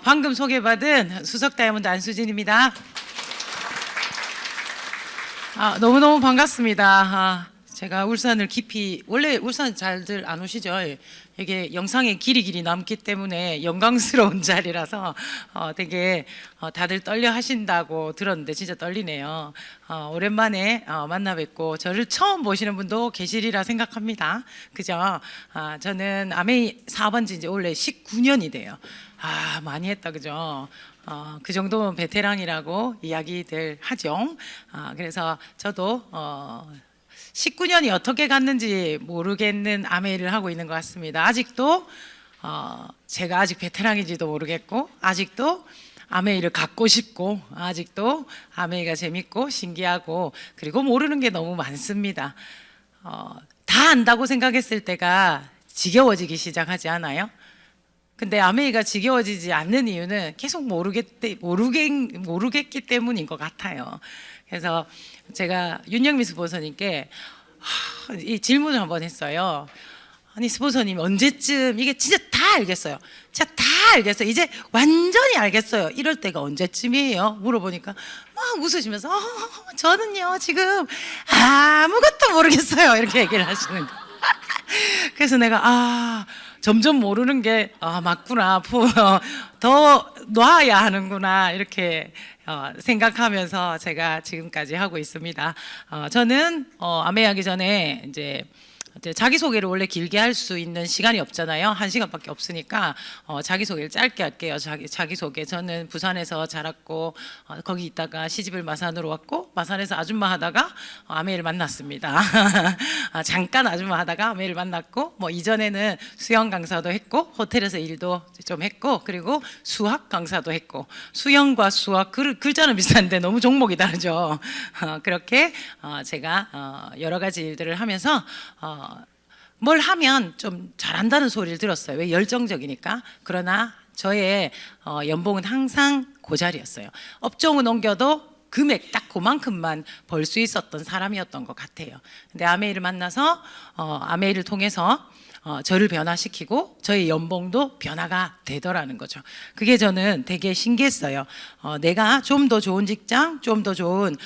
방금 소개받은 수석 다이아몬드 안수진입니다. 너무너무 반갑습니다. 제가 울산을 깊이, 원래 울산 잘들 안 오시죠? 이게 영상에 길이 남기 때문에 영광스러운 자리라서 되게 다들 떨려 하신다고 들었는데 진짜 떨리네요. 오랜만에 만나 뵙고 저를 처음 보시는 분도 계시리라 생각합니다. 그죠? 저는 아메이 사업한 지 이제 원래 19년이 돼요. 많이 했다, 그죠? 그 정도면 베테랑이라고 이야기들 하죠. 그래서 저도 19년이 어떻게 갔는지 모르겠는 아메이를 하고 있는 것 같습니다. 아직도 제가 아직 베테랑인지도 모르겠고, 아직도 아메이를 갖고 싶고, 아직도 아메이가 재밌고 신기하고, 그리고 모르는 게 너무 많습니다. 다 안다고 생각했을 때가 지겨워지기 시작하지 않아요? 근데 아메이가 지겨워지지 않는 이유는 계속 모르겠기 때문인 것 같아요. 그래서 제가 윤영미 스폰서님께 이 질문을 한번 했어요. 아니 스폰서님 언제쯤 이게 진짜 다 알겠어요. 진짜 다 알겠어요. 이제 완전히 알겠어요. 이럴 때가 언제쯤이에요? 물어보니까 막 웃으시면서 저는요 지금 아무것도 모르겠어요. 이렇게 얘기를 하시는 거예요. 그래서 내가 점점 모르는 게 맞구나, 더 놔야 하는구나 이렇게 생각하면서 제가 지금까지 하고 있습니다. 저는 아메이 하기 전에 이제 자기소개를 원래 길게 할 수 있는 시간이 없잖아요. 1시간밖에 없으니까 자기소개를 짧게 할게요. 자기소개. 저는 부산에서 자랐고 거기 있다가 시집을 마산으로 왔고 마산에서 아줌마 하다가 아메이를 만났습니다. 잠깐 아줌마 하다가 아메이를 만났고 이전에는 수영 강사도 했고 호텔에서 일도 좀 했고 그리고 수학 강사도 했고 수영과 수학 글자는 비슷한데 너무 종목이 다르죠. 그렇게 제가 여러 가지 일들을 하면서 뭘 하면 좀 잘한다는 소리를 들었어요. 왜? 열정적이니까. 그러나 저의 연봉은 항상 그 자리였어요. 업종은 옮겨도 금액 딱 그만큼만 벌 수 있었던 사람이었던 것 같아요. 근데 아메이를 만나서 아메이를 통해서 저를 변화시키고 저의 연봉도 변화가 되더라는 거죠. 그게 저는 되게 신기했어요. 내가 좀 더 좋은 직장, 좀 더 좋은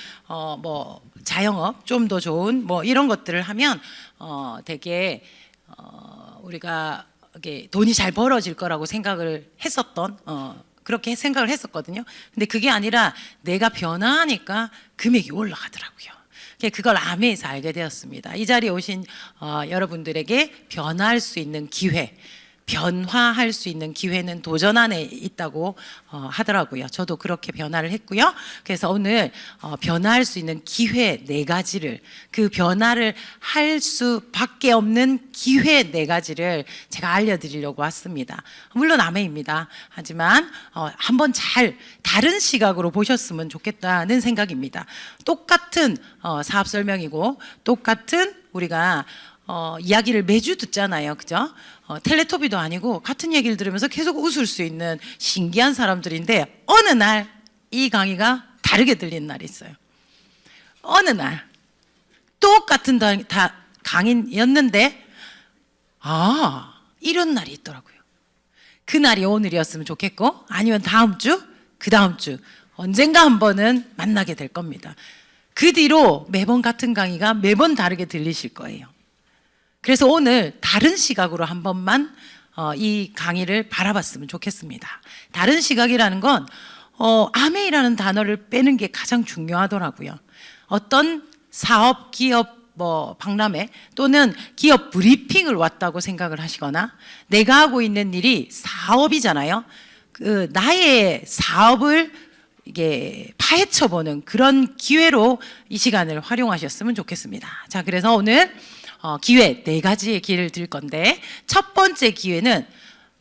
자영업, 좀 더 좋은 이런 것들을 하면 되게 우리가 돈이 잘 벌어질 거라고 생각을 했었던 그렇게 생각을 했었거든요. 근데 그게 아니라 내가 변화하니까 금액이 올라가더라고요. 그걸 아메이에서 알게 되었습니다. 이 자리에 오신 여러분들에게 변화할 수 있는 기회, 변화할 수 있는 기회는 도전 안에 있다고 하더라고요. 저도 그렇게 변화를 했고요. 그래서 오늘 변화할 수 있는 기회 4가지를, 그 변화를 할 수밖에 없는 기회 4가지를 제가 알려드리려고 왔습니다. 물론 아메입니다. 하지만 한번 다른 시각으로 보셨으면 좋겠다는 생각입니다. 똑같은 사업 설명이고 똑같은 우리가 이야기를 매주 듣잖아요. 그죠? 텔레토비도 아니고 같은 얘기를 들으면서 계속 웃을 수 있는 신기한 사람들인데 어느 날 이 강의가 다르게 들리는 날이 있어요. 어느 날 똑같은 강의였는데 이런 날이 있더라고요. 그 날이 오늘이었으면 좋겠고 아니면 다음 주, 그 다음 주 언젠가 한 번은 만나게 될 겁니다. 그 뒤로 매번 같은 강의가 매번 다르게 들리실 거예요. 그래서 오늘 다른 시각으로 한 번만 이 강의를 바라봤으면 좋겠습니다. 다른 시각이라는 건 아메이라는 단어를 빼는 게 가장 중요하더라고요. 어떤 사업, 기업, 박람회 또는 기업 브리핑을 왔다고 생각을 하시거나 내가 하고 있는 일이 사업이잖아요. 나의 사업을 이게 파헤쳐보는 그런 기회로 이 시간을 활용하셨으면 좋겠습니다. 자, 그래서 오늘 기회 4가지의 기회를 드릴 건데 첫 번째 기회는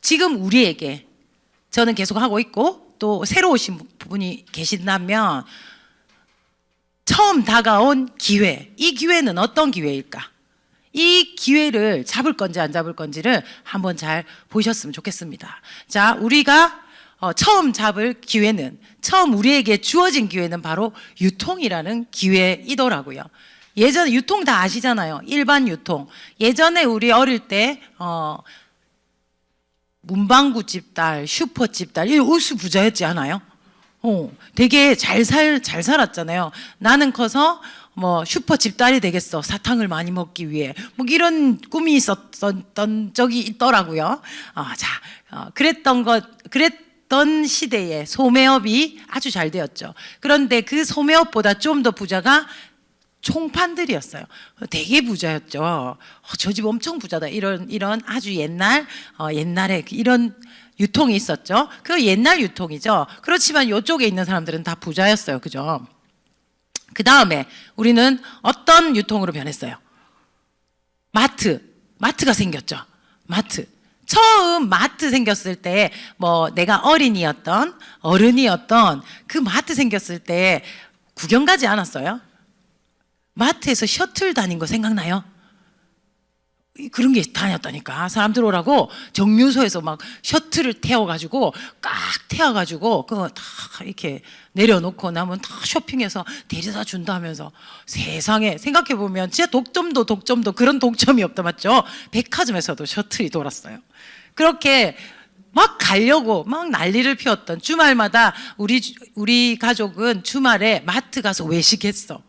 지금 우리에게 저는 계속 하고 있고 또 새로 오신 분이 계신다면 처음 다가온 기회, 이 기회는 어떤 기회일까? 이 기회를 잡을 건지 안 잡을 건지를 한번 잘 보셨으면 좋겠습니다. 자, 우리가 처음 잡을 기회는, 처음 우리에게 주어진 기회는 바로 유통이라는 기회이더라고요. 예전에 유통 다 아시잖아요. 일반 유통. 예전에 우리 어릴 때 문방구집 딸, 슈퍼집 딸, 이 우수 부자였지 않아요? 되게 잘 살았잖아요. 나는 커서 뭐 슈퍼집 딸이 되겠어. 사탕을 많이 먹기 위해. 뭐 이런 꿈이 있었던 적이 있더라고요. 그랬던 시대에 소매업이 아주 잘 되었죠. 그런데 그 소매업보다 좀 더 부자가 총판들이었어요. 되게 부자였죠. 저 집 엄청 부자다. 이런 아주 옛날에 이런 유통이 있었죠. 그 옛날 유통이죠. 그렇지만 이쪽에 있는 사람들은 다 부자였어요. 그죠? 그 다음에 우리는 어떤 유통으로 변했어요? 마트가 생겼죠. 마트. 처음 마트 생겼을 때 뭐 내가 어린이였던 어른이었던 그 마트 생겼을 때 구경 가지 않았어요? 마트에서 셔틀 다닌 거 생각나요? 그런 게 다녔다니까. 사람들 오라고 정류소에서 막 셔틀을 태워가지고 꽉 태워가지고 그거 다 이렇게 내려놓고 나면 다 쇼핑해서 데려다 준다면서. 세상에 생각해보면 진짜 독점도 그런 독점이 없다 맞죠? 백화점에서도 셔틀이 돌았어요. 그렇게 막 가려고 막 난리를 피웠던 주말마다 우리 가족은 주말에 마트 가서 외식했어.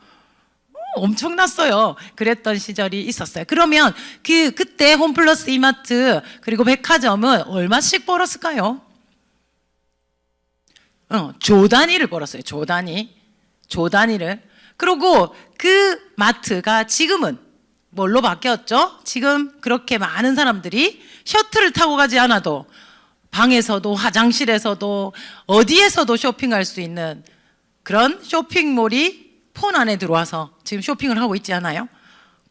엄청났어요. 그랬던 시절이 있었어요. 그러면 그때 홈플러스 이마트 그리고 백화점은 얼마씩 벌었을까요? 조 단위를 벌었어요. 조 단위를. 그리고 그 마트가 지금은 뭘로 바뀌었죠? 지금 그렇게 많은 사람들이 셔틀을 타고 가지 않아도 방에서도 화장실에서도 어디에서도 쇼핑할 수 있는 그런 쇼핑몰이 폰 안에 들어와서 지금 쇼핑을 하고 있지 않아요?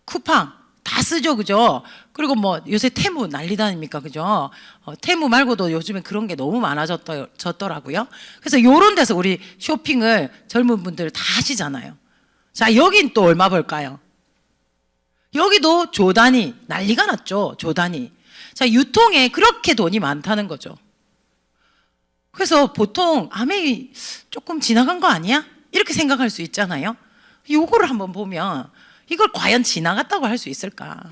쿠팡 다 쓰죠, 그죠? 그리고 뭐 요새 테무 난리다 아닙니까, 그죠? 테무 말고도 요즘에 그런 게 너무 많아졌더라고요. 그래서 요런 데서 우리 쇼핑을 젊은 분들 다 하시잖아요. 자, 여긴 또 얼마 벌까요? 여기도 조 단위 난리가 났죠, 조 단위. 자, 유통에 그렇게 돈이 많다는 거죠. 그래서 보통 아메이 조금 지나간 거 아니야? 이렇게 생각할 수 있잖아요. 요거를 한번 보면 이걸 과연 지나갔다고 할 수 있을까?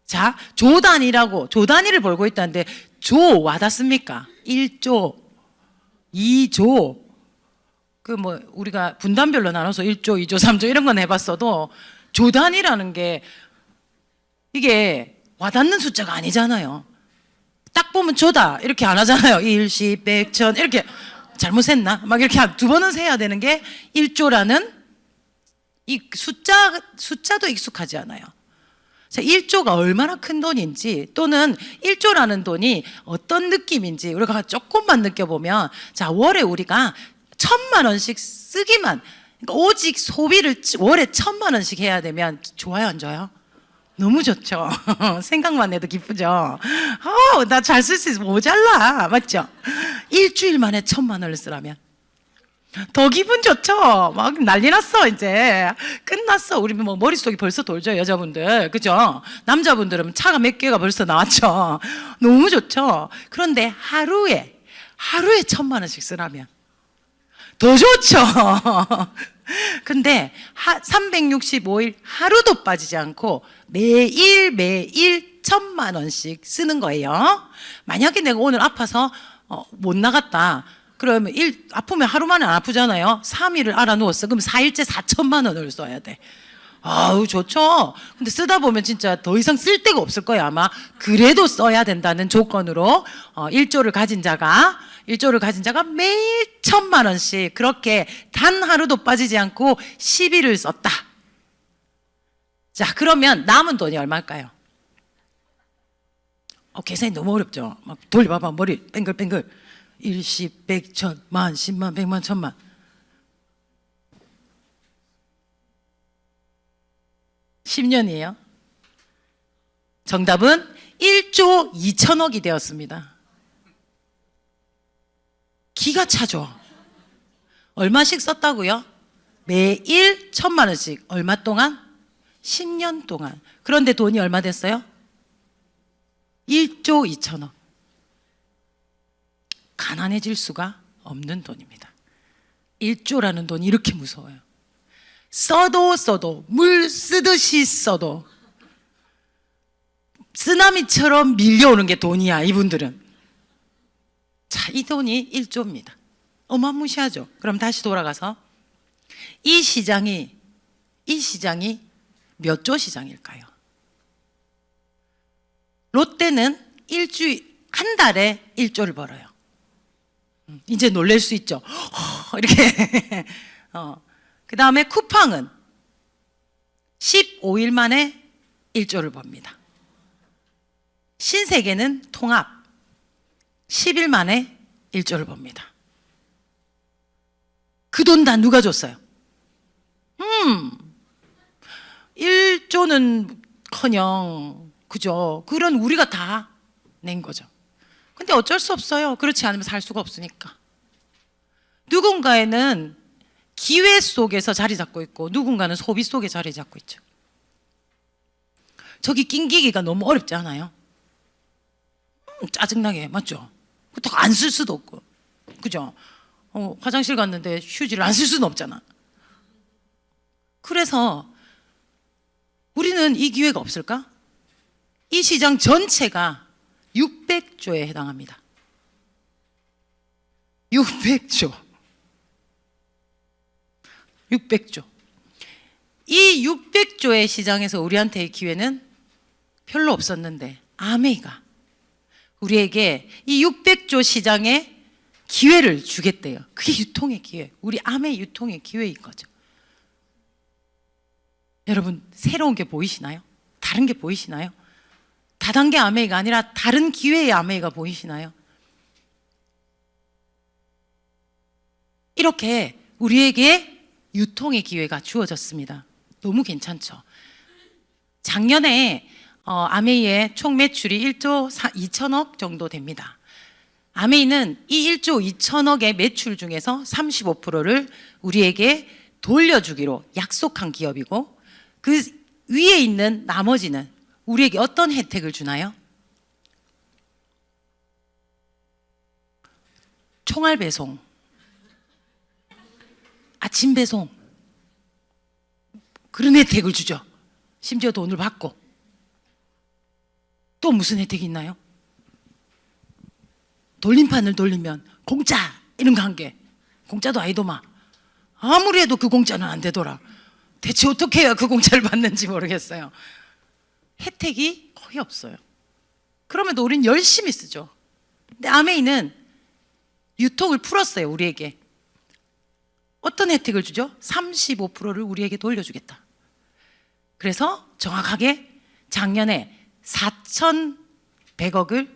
자, 조 단위를 벌고 있다는데 조 와닿습니까? 1조, 2조. 그 뭐 우리가 분단별로 나눠서 1조, 2조, 3조 이런 건 해봤어도 조 단위라는 게 이게 와닿는 숫자가 아니잖아요. 딱 보면 조다 이렇게 안 하잖아요. 일십, 백, 천 이렇게. 잘못 셌나? 막 이렇게 두 번은 세야 되는 게 1조라는 이 숫자도 익숙하지 않아요. 자, 1조가 얼마나 큰 돈인지 또는 1조라는 돈이 어떤 느낌인지 우리가 조금만 느껴보면, 자, 월에 우리가 1,000만 원씩 쓰기만, 그러니까 오직 소비를 월에 1,000만 원씩 해야 되면 좋아요, 안 좋아요? 너무 좋죠. 생각만 해도 기쁘죠. 나 잘 쓸 수 있어. 모자라. 맞죠? 일주일 만에 1,000만 원을 쓰라면 더 기분 좋죠. 막 난리 났어. 이제 끝났어. 우리 뭐 머릿속이 벌써 돌죠, 여자분들. 그죠? 남자분들은 차가 몇 개가 벌써 나왔죠. 너무 좋죠. 그런데 하루에 1,000만 원씩 쓰라면 더 좋죠. 근데 365일 하루도 빠지지 않고 매일 1,000만 원씩 쓰는 거예요. 만약에 내가 오늘 아파서 못 나갔다. 그러면 아프면 하루 만에 안 아프잖아요. 3일을 알아누웠어. 그럼 4일째 4,000만 원을 써야 돼. 아우, 좋죠. 근데 쓰다 보면 진짜 더 이상 쓸 데가 없을 거예요, 아마. 그래도 써야 된다는 조건으로 1조를 가진 자가 매일 1,000만 원씩 그렇게 단 하루도 빠지지 않고 10일을 썼다. 자, 그러면 남은 돈이 얼마일까요? 계산이 너무 어렵죠. 막 돌려봐봐, 머리 뱅글뱅글. 1, 10, 100, 1000, 만, 10만, 100만, 1000만. 10년이에요. 정답은 1조 2천억이 되었습니다. 기가 차죠. 얼마씩 썼다고요? 매일 1,000만 원씩. 얼마 동안? 10년 동안. 그런데 돈이 얼마 됐어요? 1조 2천억. 가난해질 수가 없는 돈입니다. 1조라는 돈이 이렇게 무서워요. 써도 물 쓰듯이 써도 쓰나미처럼 밀려오는 게 돈이야, 이분들은. 자, 이 돈이 1조입니다. 어마무시하죠. 그럼 다시 돌아가서 이 시장이 몇 조 시장일까요? 롯데는 한 달에 1조를 벌어요. 이제 놀랄 수 있죠. 이렇게. 그 다음에 쿠팡은 15일 만에 1조를 법니다. 신세계는 통합 10일 만에 1조를 법니다. 그 돈 다 누가 줬어요? 1조는 커녕, 그죠? 그런 우리가 다 낸 거죠. 근데 어쩔 수 없어요. 그렇지 않으면 살 수가 없으니까. 누군가에는 기회 속에서 자리 잡고 있고 누군가는 소비 속에 자리 잡고 있죠. 저기 낑기기가 너무 어렵지 않아요? 짜증나게, 맞죠? 안 쓸 수도 없고, 그죠? 화장실 갔는데 휴지를 안 쓸 수는 없잖아. 그래서 우리는 이 기회가 없을까? 이 시장 전체가 600조에 해당합니다. 600조. 600조. 이 600조의 시장에서 우리한테의 기회는 별로 없었는데 아메이가 우리에게 이 600조 시장에 기회를 주겠대요. 그게 유통의 기회. 우리 아메이 유통의 기회인 거죠. 여러분, 새로운 게 보이시나요? 다른 게 보이시나요? 다단계 아메이가 아니라 다른 기회의 아메이가 보이시나요? 이렇게 우리에게 유통의 기회가 주어졌습니다. 너무 괜찮죠? 작년에 아메이의 총 매출이 1조 2천억 정도 됩니다. 아메이는 이 1조 2천억의 매출 중에서 35%를 우리에게 돌려주기로 약속한 기업이고, 그 위에 있는 나머지는 우리에게 어떤 혜택을 주나요? 총알 배송, 아침 배송, 그런 혜택을 주죠. 심지어 돈을 받고. 또 무슨 혜택이 있나요? 돌림판을 돌리면 공짜, 이런 거 한 게. 공짜도 아니더만. 아무리 해도 그 공짜는 안 되더라. 대체 어떻게 해야 그 공짜를 받는지 모르겠어요. 혜택이 거의 없어요. 그럼에도 우린 열심히 쓰죠. 근데 아메이는 유통을 풀었어요, 우리에게. 어떤 혜택을 주죠? 35%를 우리에게 돌려주겠다. 그래서 정확하게 작년에 4,100억을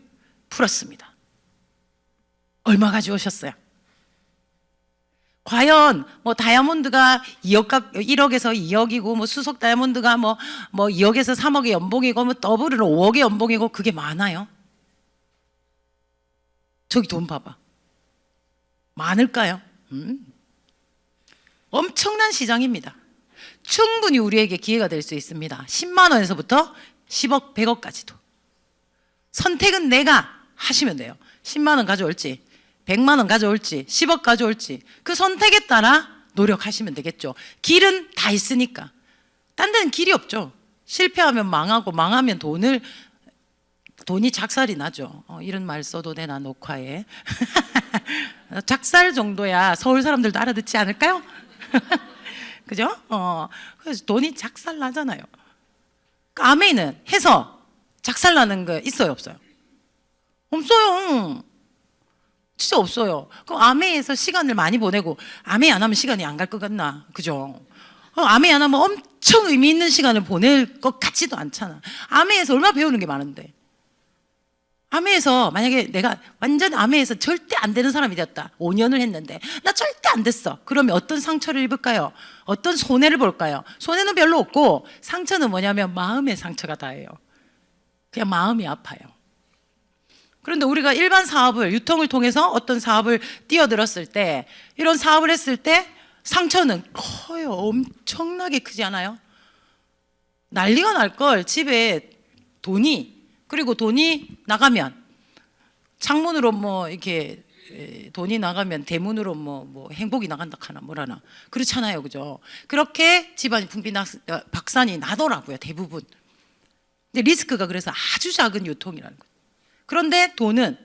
풀었습니다. 얼마 가져오셨어요? 과연 뭐 다이아몬드가 1억에서 2억이고 뭐 수석 다이아몬드가 뭐 2억에서 3억의 연봉이고 뭐 더블은 5억의 연봉이고 그게 많아요? 저기 돈 봐봐. 많을까요? 엄청난 시장입니다. 충분히 우리에게 기회가 될 수 있습니다. 10만 원에서부터 10억, 100억까지도. 선택은 내가 하시면 돼요. 10만 원 가져올지, 100만 원 가져올지, 10억 가져올지 그 선택에 따라 노력하시면 되겠죠. 길은 다 있으니까. 딴 데는 길이 없죠. 실패하면 망하고 망하면 돈이 작살이 나죠. 이런 말 써도 되나 녹화에. 작살 정도야 서울 사람들도 알아듣지 않을까요? 그죠? 그래서 돈이 작살 나잖아요. 아메이는 해서 작살 나는 거 있어요, 없어요? 없어요. 진짜 없어요. 그럼 아메이에서 시간을 많이 보내고 아메이 안 하면 시간이 안 갈 것 같나? 그죠? 아메이 안 하면 엄청 의미 있는 시간을 보낼 것 같지도 않잖아. 아메이에서 얼마나 배우는 게 많은데. 아메에서 만약에 내가 완전 아메에서 절대 안 되는 사람이 되었다. 5년을 했는데 나 절대 안 됐어. 그러면 어떤 상처를 입을까요? 어떤 손해를 볼까요? 손해는 별로 없고 상처는 뭐냐면 마음의 상처가 다예요. 그냥 마음이 아파요. 그런데 우리가 일반 사업을 유통을 통해서 어떤 사업을 뛰어들었을 때 이런 사업을 했을 때 상처는 커요. 엄청나게 크지 않아요? 난리가 날 걸. 집에 그리고 돈이 나가면 창문으로 뭐 이렇게 돈이 나가면 대문으로 뭐 행복이 나간다 하나 뭐라나 그렇잖아요, 그죠? 그렇게 집안이 박산이 나더라고요, 대부분. 근데 리스크가 그래서 아주 작은 유통이라는 거예요. 그런데 돈은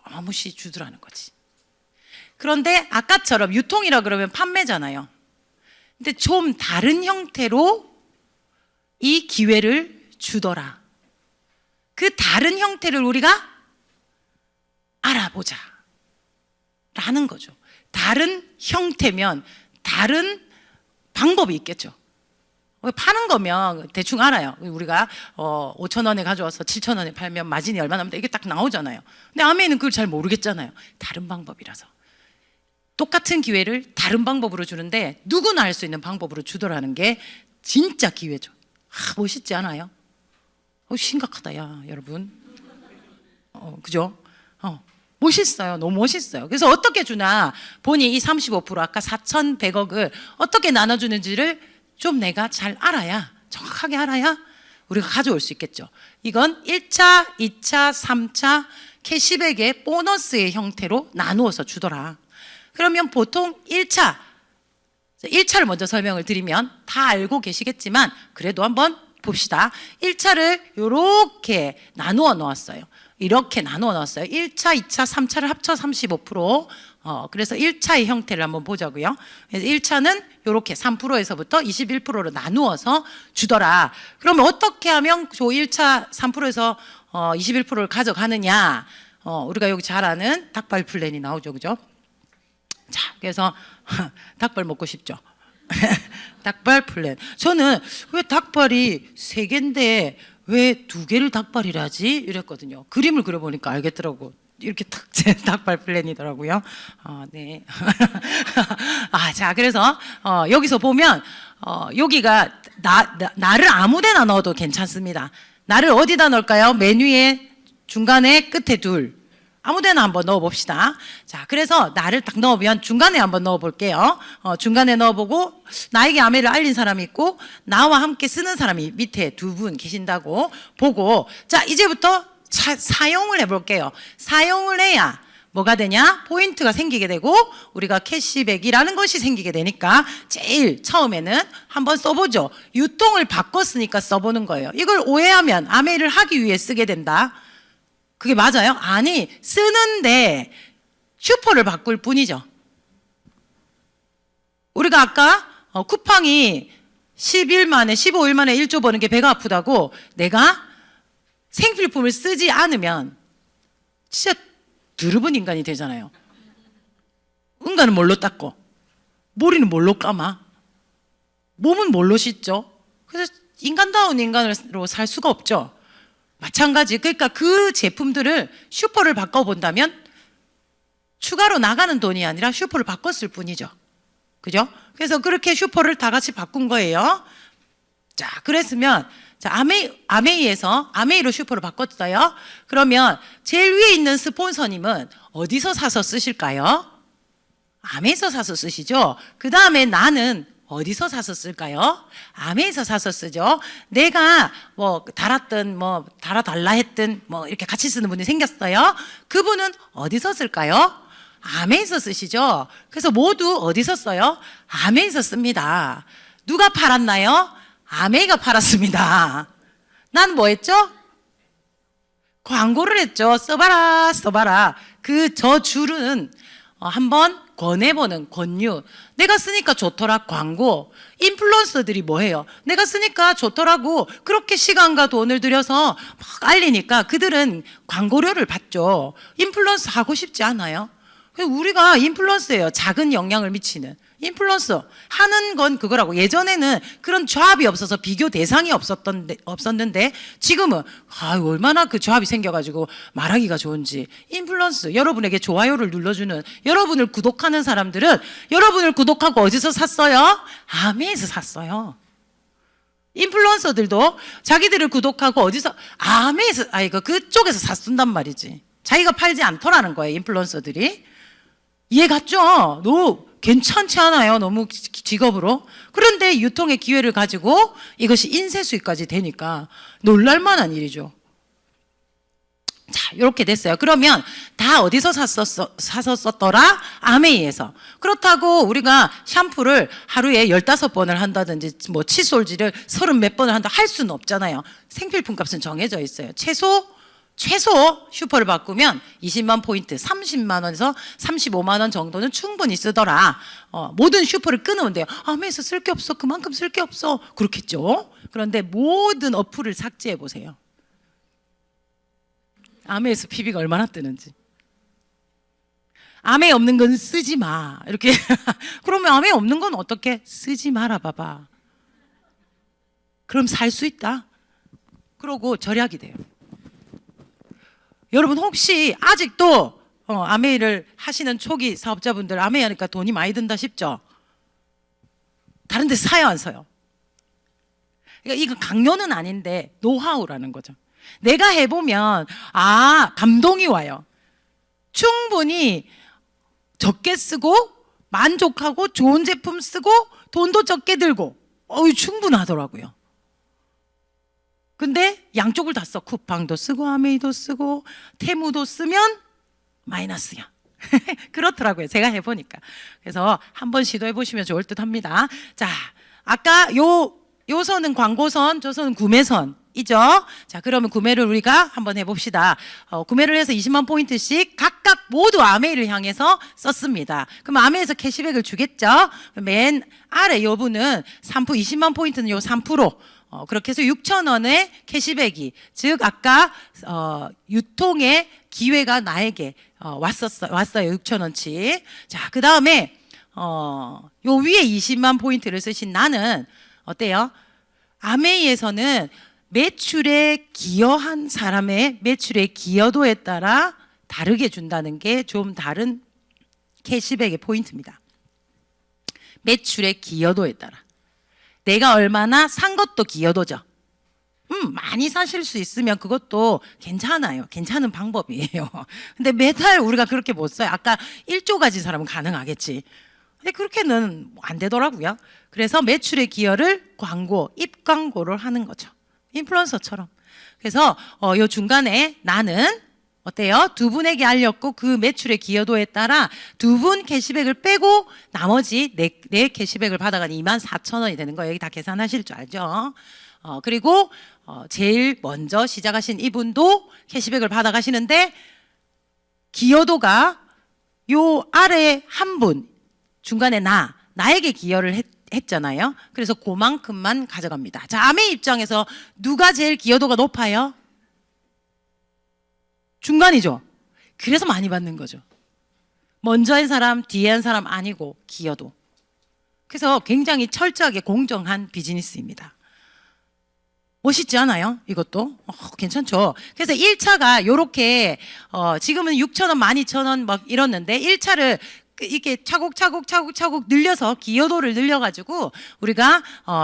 어마무시 주더라는 거지. 그런데 아까처럼 유통이라 그러면 판매잖아요. 근데 좀 다른 형태로 이 기회를 주더라. 그 다른 형태를 우리가 알아보자 라는 거죠. 다른 형태면 다른 방법이 있겠죠. 파는 거면 대충 알아요. 우리가 5,000원에 가져와서 7,000원에 팔면 마진이 얼마나 나면 이게 딱 나오잖아요. 근데 아메이는 그걸 잘 모르겠잖아요. 다른 방법이라서. 똑같은 기회를 다른 방법으로 주는데 누구나 할 수 있는 방법으로 주더라는 게 진짜 기회죠. 멋있지 않아요? 심각하다 야 여러분. 그죠? 멋있어요. 너무 멋있어요. 그래서 어떻게 주나 보니 이 35% 아까 4,100억을 어떻게 나눠주는지를 좀 내가 잘 알아야, 정확하게 알아야 우리가 가져올 수 있겠죠. 이건 1차, 2차, 3차 캐시백의 보너스의 형태로 나누어서 주더라. 그러면 보통 1차를 먼저 설명을 드리면 다 알고 계시겠지만 그래도 한번 봅시다. 1차를 이렇게 나누어 놓았어요. 이렇게 나누어 놓았어요. 1차, 2차, 3차를 합쳐 35%. 그래서 1차의 형태를 한번 보자고요. 그래서 1차는 이렇게 3%에서부터 21%로 나누어서 주더라. 그러면 어떻게 하면 저 1차 3%에서 21%를 가져가느냐? 우리가 여기 잘 아는 닭발 플랜이 나오죠. 그죠? 자, 그래서 닭발 먹고 싶죠? 닭발 플랜. 저는 왜 닭발이 3개인데 왜 2개를 닭발이라지? 이랬거든요. 그림을 그려보니까 알겠더라고. 이렇게 탁 제 닭발 플랜이더라고요. 네. 자, 그래서 여기서 보면 여기가 나를 아무데나 넣어도 괜찮습니다. 나를 어디다 넣을까요? 메뉴의 중간에 끝에 둘. 아무데나 한번 넣어봅시다. 자, 그래서 나를 딱 넣으면 중간에 한번 넣어볼게요. 중간에 넣어보고 나에게 아메를 알린 사람이 있고 나와 함께 쓰는 사람이 밑에 2분 계신다고 보고, 자, 이제부터 사용을 해볼게요. 사용을 해야 뭐가 되냐? 포인트가 생기게 되고 우리가 캐시백이라는 것이 생기게 되니까 제일 처음에는 한번 써보죠. 유통을 바꿨으니까 써보는 거예요. 이걸 오해하면 아메를 하기 위해 쓰게 된다. 그게 맞아요? 아니, 쓰는데 슈퍼를 바꿀 뿐이죠. 우리가 아까 쿠팡이 10일 만에 15일 만에 1조 버는 게 배가 아프다고 내가 생필품을 쓰지 않으면 진짜 드러운 인간이 되잖아요. 응가는 뭘로 닦고 머리는 뭘로 감아, 몸은 뭘로 씻죠. 그래서 인간다운 인간으로 살 수가 없죠. 마찬가지. 그러니까 그 제품들을 슈퍼를 바꿔본다면 추가로 나가는 돈이 아니라 슈퍼를 바꿨을 뿐이죠. 그죠? 그래서 그렇게 슈퍼를 다 같이 바꾼 거예요. 자, 그랬으면 자, 아메이에서 아메이로 슈퍼를 바꿨어요. 그러면 제일 위에 있는 스폰서님은 어디서 사서 쓰실까요? 아메이에서 사서 쓰시죠. 그 다음에 나는 어디서 사서 쓸까요? 아메에서 사서 쓰죠. 내가 뭐 달았든 뭐 달아달라 했든 뭐 이렇게 같이 쓰는 분이 생겼어요. 그분은 어디서 쓸까요? 아메에서 쓰시죠. 그래서 모두 어디서 써요? 아메에서 씁니다. 누가 팔았나요? 아메이가 팔았습니다. 난 뭐 했죠? 광고를 했죠. 써봐라, 써봐라. 저 줄은 한번 권해보는 권유. 내가 쓰니까 좋더라. 광고. 인플루언서들이 뭐 해요? 내가 쓰니까 좋더라고. 그렇게 시간과 돈을 들여서 막 알리니까 그들은 광고료를 받죠. 인플루언서 하고 싶지 않아요? 우리가 인플루언서예요. 작은 영향을 미치는. 인플루언서 하는 건 그거라고. 예전에는 그런 조합이 없어서 비교 대상이 없었는데 지금은 얼마나 그 조합이 생겨가지고 말하기가 좋은지. 인플루언서, 여러분에게 좋아요를 눌러주는, 여러분을 구독하는 사람들은 여러분을 구독하고 어디서 샀어요? 아메에서 샀어요. 인플루언서들도 자기들을 구독하고 어디서? 아메에서, 그쪽에서 샀쓴단 말이지. 자기가 팔지 않더라는 거예요, 인플루언서들이. 이해 갔죠? 괜찮지 않아요? 너무 직업으로. 그런데 유통의 기회를 가지고 이것이 인쇄 수익까지 되니까 놀랄만한 일이죠. 자, 이렇게 됐어요. 그러면 다 어디서 사서 썼더라? 아메이에서. 그렇다고 우리가 샴푸를 하루에 15번을 한다든지 뭐 칫솔질을 30 몇 번을 한다 할 수는 없잖아요. 생필품 값은 정해져 있어요. 최소 슈퍼를 바꾸면 20만 포인트, 30만 원에서 35만 원 정도는 충분히 쓰더라. 모든 슈퍼를 끊으면 돼요. 아메에서 쓸 게 없어. 그만큼 쓸 게 없어. 그렇겠죠. 그런데 모든 어플을 삭제해 보세요. 아메에서 PB가 얼마나 뜨는지. 아메 없는 건 쓰지 마. 이렇게. 그러면 아메 없는 건 어떻게? 쓰지 마라 봐봐. 그럼 살 수 있다. 그러고 절약이 돼요. 여러분 혹시 아직도 아메이를 하시는 초기 사업자분들 아메이 하니까 돈이 많이 든다 싶죠? 다른 데 사요 안 사요? 그러니까 이거 강요는 아닌데 노하우라는 거죠. 내가 해보면 감동이 와요. 충분히 적게 쓰고 만족하고 좋은 제품 쓰고 돈도 적게 들고 충분하더라고요. 근데 양쪽을 다 써. 쿠팡도 쓰고 아메이도 쓰고 테무도 쓰면 마이너스야. 그렇더라고요. 제가 해보니까. 그래서 한번 시도해 보시면 좋을 듯 합니다. 자, 아까 요 선은 광고선, 저 선은 구매선이죠. 자, 그러면 구매를 우리가 한번 해봅시다. 구매를 해서 20만 포인트씩 각각 모두 아메이를 향해서 썼습니다. 그럼 아메이에서 캐시백을 주겠죠. 맨 아래 요 분은 20만 포인트는 요 3%. 그렇게 해서 6,000원의 캐시백이, 즉 아까 유통의 기회가 나에게 왔어요. 6,000원치. 자, 그 다음에 요 위에 20만 포인트를 쓰신 나는 어때요? 아메이에서는 매출에 기여한 사람의 매출의 기여도에 따라 다르게 준다는 게 좀 다른 캐시백의 포인트입니다. 매출의 기여도에 따라. 내가 얼마나 산 것도 기여도죠. 많이 사실 수 있으면 그것도 괜찮아요. 괜찮은 방법이에요. 근데 매달 우리가 그렇게 못 써요. 아까 1조 가진 사람은 가능하겠지. 근데 그렇게는 안 되더라고요. 그래서 매출의 기여를 입광고를 하는 거죠. 인플루언서처럼. 그래서 요 중간에 나는 어때요? 두 분에게 알렸고 그 매출의 기여도에 따라 두 분 캐시백을 빼고 나머지 내 캐시백을 받아가니 24,000원이 되는 거예요. 여기 다 계산하실 줄 알죠? 그리고 제일 먼저 시작하신 이분도 캐시백을 받아가시는데 기여도가 요 아래 한 분, 중간에 나에게 기여를 했잖아요. 그래서 그만큼만 가져갑니다. 자, 아메 입장에서 누가 제일 기여도가 높아요? 중간이죠. 그래서 많이 받는 거죠. 먼저 한 사람, 뒤에 한 사람 아니고 기여도. 그래서 굉장히 철저하게 공정한 비즈니스입니다. 멋있지 않아요? 이것도? 괜찮죠? 그래서 1차가 요렇게 지금은 6,000원, 12,000원 막 이렇는데 1차를 이렇게 차곡차곡 늘려서 기여도를 늘려가지고 우리가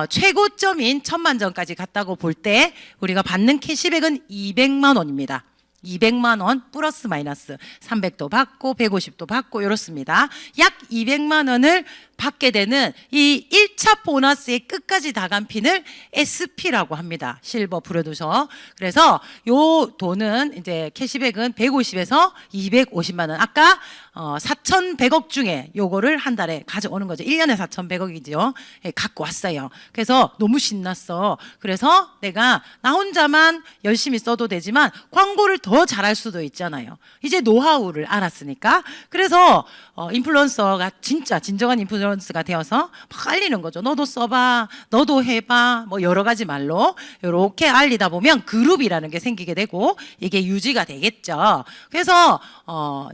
최고점인 1,000만 점까지 갔다고 볼 때 우리가 받는 캐시백은 200만 원입니다. 200만 원 플러스 마이너스 300도 받고 150도 받고 이렇습니다. 약 200만 원을 받게 되는 이 1차 보너스의 끝까지 다 간 핀을 SP라고 합니다. 실버 프로듀서. 그래서 요 돈은 이제 캐시백은 150에서 250만 원. 아까 4,100억 중에 요거를 한 달에 가져오는 거죠. 1년에 4,100억이죠. 예, 갖고 왔어요. 그래서 너무 신났어. 그래서 내가 나 혼자만 열심히 써도 되지만 광고를 더 잘할 수도 있잖아요. 이제 노하우를 알았으니까. 그래서 인플루언서가 진짜 진정한 인플루언서가 되어서 막 알리는 거죠. 너도 써봐, 너도 해봐, 뭐 여러 가지 말로 이렇게 알리다 보면 그룹이라는 게 생기게 되고 이게 유지가 되겠죠. 그래서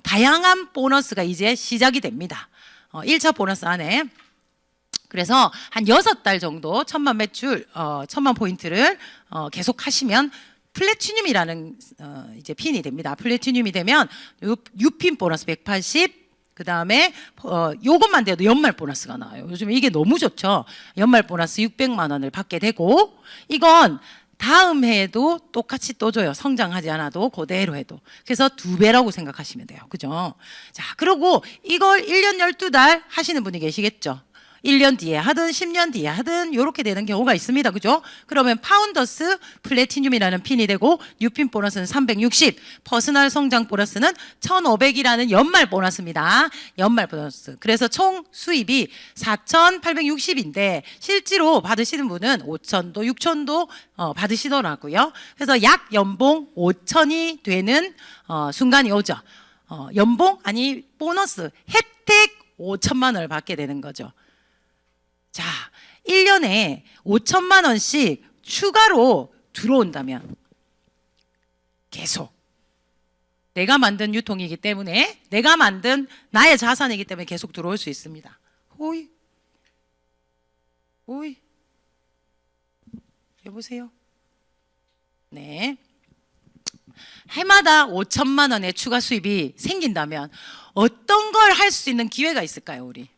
다양한 보너스가 이제 시작이 됩니다. 1차 보너스 안에. 그래서 한 6달 정도 1,000만 매출, 1,000만 포인트를 계속 하시면 플래티늄이라는 이제 핀이 됩니다. 플래티늄이 되면 U핀 보너스 180, 그 다음에 요것만 돼도 연말 보너스가 나와요. 요즘 이게 너무 좋죠. 연말 보너스 600만 원을 받게 되고 이건 다음 해에도 똑같이 또 줘요. 성장하지 않아도 그대로 해도. 그래서 2배라고 생각하시면 돼요. 그죠? 자, 그리고 이걸 1년 12달 하시는 분이 계시겠죠. 1년 뒤에 하든 10년 뒤에 하든 이렇게 되는 경우가 있습니다. 그죠? 그러면 파운더스 플래티늄이라는 핀이 되고 뉴핀 보너스는 360, 퍼스널 성장 보너스는 1500이라는 연말 보너스입니다. 연말 보너스. 그래서 총 수입이 4860인데 실제로 받으시는 분은 5000도 6000도 받으시더라고요. 그래서 약 연봉 5000이 되는 순간이 오죠. 연봉 아니 보너스 혜택 5천만 원을 받게 되는 거죠. 자, 1년에 5천만 원씩 추가로 들어온다면 계속 내가 만든 유통이기 때문에 내가 만든 나의 자산이기 때문에 계속 들어올 수 있습니다. 호이 호이 여보세요? 네. 해마다 5천만 원의 추가 수입이 생긴다면 어떤 걸 할 수 있는 기회가 있을까요, 우리?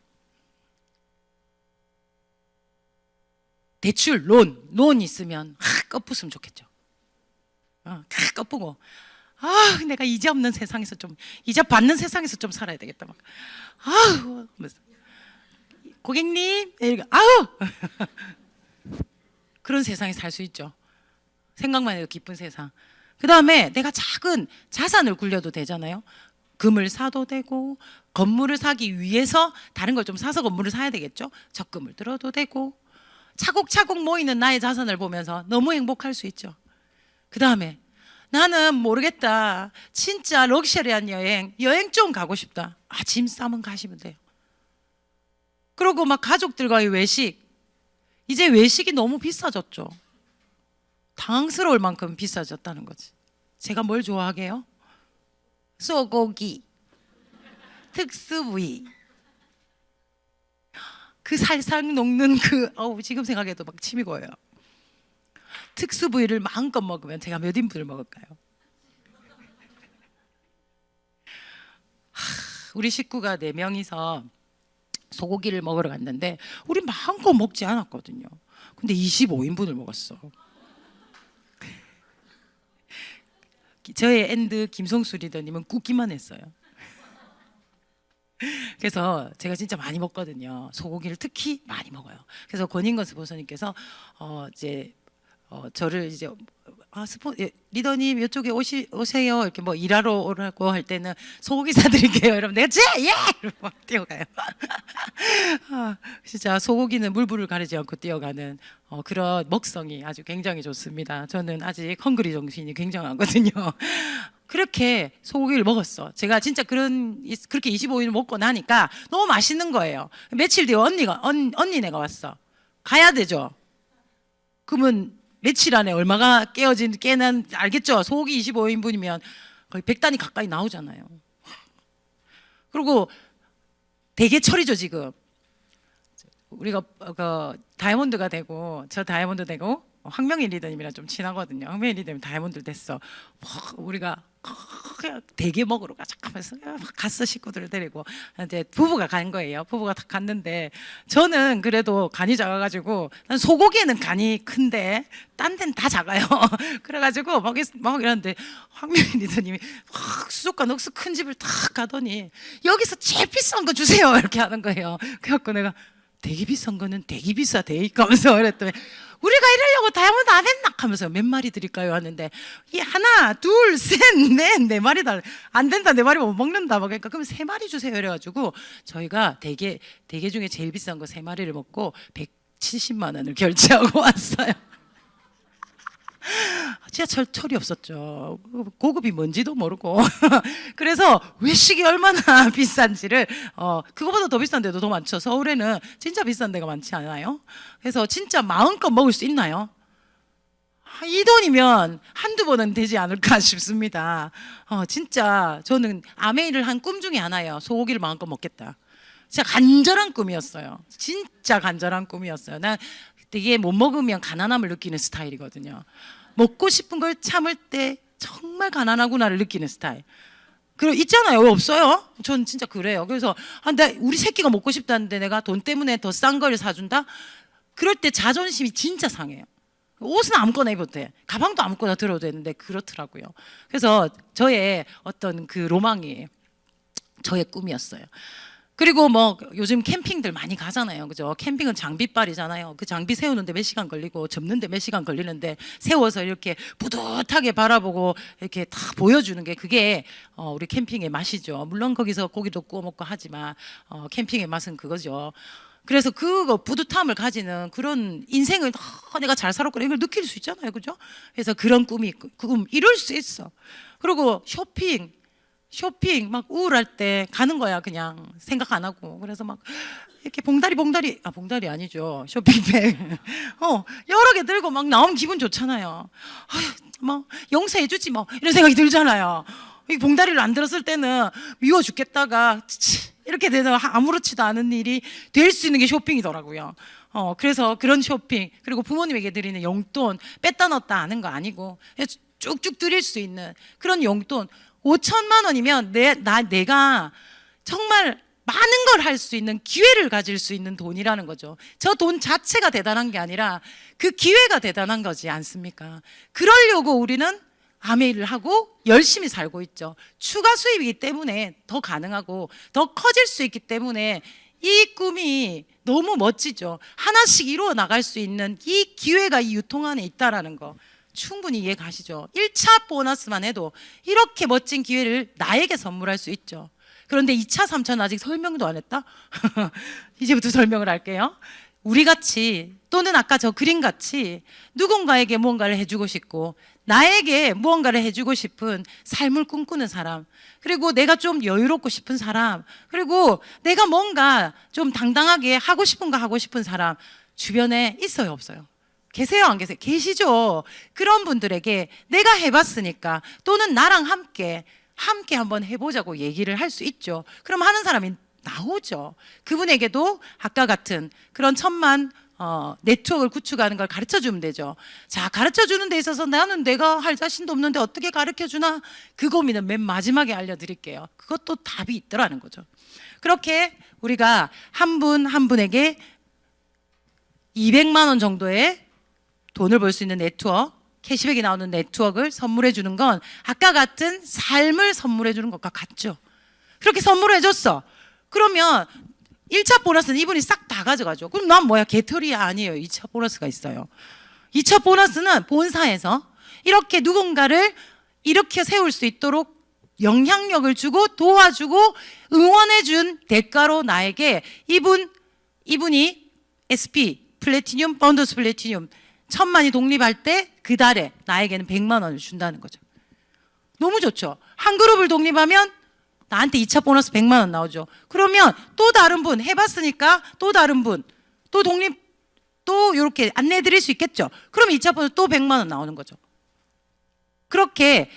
대출, 론 있으면 꺾었으면 좋겠죠. 꺾고 내가 이자 없는 세상에서 좀 이자 받는 세상에서 좀 살아야 되겠다 막. 고객님, 그런 세상에 살 수 있죠. 생각만 해도 기쁜 세상. 그 다음에 내가 작은 자산을 굴려도 되잖아요. 금을 사도 되고 건물을 사기 위해서 다른 걸 좀 사서 건물을 사야 되겠죠. 적금을 들어도 되고 차곡차곡 모이는 나의 자산을 보면서 너무 행복할 수 있죠. 그 다음에 나는 모르겠다. 진짜 럭셔리한 여행 좀 가고 싶다. 짐 싸면 가시면 돼요. 그리고 막 가족들과의 외식. 이제 외식이 너무 비싸졌죠. 당황스러울 만큼 비싸졌다는 거지. 제가 뭘 좋아하게요? 소고기, 특수부위, 그 살살 녹는 지금 생각해도 막 침이 고여요. 특수부위를 마음껏 먹으면 제가 몇 인분을 먹을까요? 우리 식구가 4명이서 소고기를 먹으러 갔는데 우리 마음껏 먹지 않았거든요. 근데 25인분을 먹었어. 저의 엔드 김성수 리더님은 굽기만 했어요. 그래서 제가 진짜 많이 먹거든요. 소고기를 특히 많이 먹어요. 그래서 권인건 스포서님께서 저를 이제 리더님 이쪽에 오세요 이렇게 뭐 일하러 오라고 할 때는 소고기 사드릴게요. 여러분 내가 이러고 막 뛰어가요. 진짜 소고기는 물불을 가리지 않고 뛰어가는 그런 먹성이 아주 굉장히 좋습니다. 저는 아직 헝그리 정신이 굉장하거든요. 그렇게 소고기를 먹었어. 제가 진짜 그렇게 25일을 먹고 나니까 너무 맛있는 거예요. 며칠 뒤에 언니네가 왔어. 가야 되죠. 그러면 며칠 안에 얼마가 깨난 알겠죠? 소고기 25인분이면 거의 100단위 가까이 나오잖아요. 그리고 대게철이죠 지금. 우리가 다이아몬드가 되고 저 다이아몬드 되고 황명희 리더님이랑 좀 친하거든요. 황명희 리더님 다이아몬드 됐어. 우리가 대게 먹으러 가자 하면서 갔어. 식구들을 데리고 이제 부부가 간 거예요. 부부가 다 갔는데 저는 그래도 간이 작아가지고 난 소고기에는 간이 큰데 딴 데는 다 작아요. 그래가지고 막 이러는데 황명희 리더님이 수족관 억수 큰 집을 탁 가더니 여기서 제일 비싼 거 주세요 이렇게 하는 거예요. 그래갖고 내가 되게 비싼 거는 되게 비싸 대이까 하면서 그랬더니 우리가 이러려고 다이아몬드 안 했나 하면서 몇 마리 드릴까요 하는데 하나 둘 셋 넷 4마리 안 된다 4마리 못 먹는다 막 그러니까 그럼 3마리 주세요 이래가지고 저희가 대게 중에 제일 비싼 거 3마리를 먹고 170만 원을 결제하고 왔어요. 지하철 철이 없었죠. 고급이 뭔지도 모르고 그래서 외식이 얼마나 비싼지를 그거보다 더 비싼 데도 더 많죠. 서울에는 진짜 비싼 데가 많지 않아요? 그래서 진짜 마음껏 먹을 수 있나요? 이 돈이면 한두 번은 되지 않을까 싶습니다. 진짜 저는 아메이를 한 꿈 중에 하나예요. 소고기를 마음껏 먹겠다. 진짜 간절한 꿈이었어요. 진짜 간절한 꿈이었어요. 난 되게 못 먹으면 가난함을 느끼는 스타일이거든요. 먹고 싶은 걸 참을 때 정말 가난하구나를 느끼는 스타일. 그리고 있잖아요. 왜 없어요? 전 진짜 그래요. 그래서 우리 새끼가 먹고 싶다는데 내가 돈 때문에 더 싼 걸 사준다? 그럴 때 자존심이 진짜 상해요. 옷은 아무거나 입어도 돼. 가방도 아무거나 들어도 되는데 그렇더라고요. 그래서 저의 어떤 그 로망이 저의 꿈이었어요. 그리고 뭐 요즘 캠핑들 많이 가잖아요. 그죠? 캠핑은 장비빨이잖아요. 그 장비 세우는데 몇 시간 걸리고 접는데 몇 시간 걸리는데 세워서 이렇게 뿌듯하게 바라보고 이렇게 다 보여주는 게 그게 우리 캠핑의 맛이죠. 물론 거기서 고기도 구워 먹고 하지만 캠핑의 맛은 그거죠. 그래서 그거 뿌듯함을 가지는 그런 인생을 내가 잘 살았구나 이걸 느낄 수 있잖아요. 그죠? 그래서 그런 꿈이 꿈 이룰 수 있어. 그리고 쇼핑 막 우울할 때 가는 거야. 그냥 생각 안 하고. 그래서 막 이렇게 봉다리 아니죠. 쇼핑백 여러 개 들고 막 나오면 기분 좋잖아요. 아휴, 뭐 용서해 주지 뭐 이런 생각이 들잖아요. 이 봉다리를 안 들었을 때는 미워 죽겠다가 이렇게 돼서 아무렇지도 않은 일이 될 수 있는 게 쇼핑이더라고요. 그래서 그런 쇼핑, 그리고 부모님에게 드리는 용돈 뺐다 넣었다 하는 거 아니고 쭉쭉 드릴 수 있는 그런 용돈 5천만 원이면 내가 정말 많은 걸 할 수 있는 기회를 가질 수 있는 돈이라는 거죠. 저 돈 자체가 대단한 게 아니라 그 기회가 대단한 거지 않습니까? 그러려고 우리는 암의 일을 하고 열심히 살고 있죠. 추가 수입이기 때문에 더 가능하고 더 커질 수 있기 때문에 이 꿈이 너무 멋지죠. 하나씩 이루어 나갈 수 있는 이 기회가 이 유통 안에 있다라는 거 충분히 이해 가시죠? 1차 보너스만 해도 이렇게 멋진 기회를 나에게 선물할 수 있죠. 그런데 2차, 3차는 아직 설명도 안 했다? 이제부터 설명을 할게요. 우리 같이 또는 아까 저 그림 같이 누군가에게 무언가를 해주고 싶고 나에게 무언가를 해주고 싶은 삶을 꿈꾸는 사람, 그리고 내가 좀 여유롭고 싶은 사람, 그리고 내가 뭔가 좀 당당하게 하고 싶은 거 하고 싶은 사람 주변에 있어요, 없어요? 계세요, 안 계세요? 계시죠? 그런 분들에게 내가 해봤으니까 또는 나랑 함께 한번 해보자고 얘기를 할 수 있죠. 그럼 하는 사람이 나오죠. 그분에게도 아까 같은 그런 천만 네트워크를 구축하는 걸 가르쳐 주면 되죠. 자, 가르쳐 주는 데 있어서 나는 내가 할 자신도 없는데 어떻게 가르쳐 주나? 그 고민은 맨 마지막에 알려드릴게요. 그것도 답이 있더라는 거죠. 그렇게 우리가 한 분 한 분에게 200만 원 정도의 돈을 벌 수 있는 네트워크, 캐시백이 나오는 네트워크를 선물해 주는 건 아까 같은 삶을 선물해 주는 것과 같죠. 그렇게 선물해 줬어. 그러면 1차 보너스는 이분이 싹 다 가져가죠. 그럼 난 뭐야? 개털이야? 아니에요. 2차 보너스가 있어요. 2차 보너스는 본사에서 이렇게 누군가를 일으켜 세울 수 있도록 영향력을 주고 도와주고 응원해 준 대가로 나에게 이분이 SP 플래티늄, 번더스 플래티늄 1000만이 독립할 때 그 달에 나에게는 100만 원을 준다는 거죠. 너무 좋죠. 한 그룹을 독립하면 나한테 2차 보너스 100만 원 나오죠. 그러면 또 다른 분 해봤으니까 또 다른 분 또 독립 또 이렇게 안내해 드릴 수 있겠죠. 그럼 2차 보너스 또 100만 원 나오는 거죠. 그렇게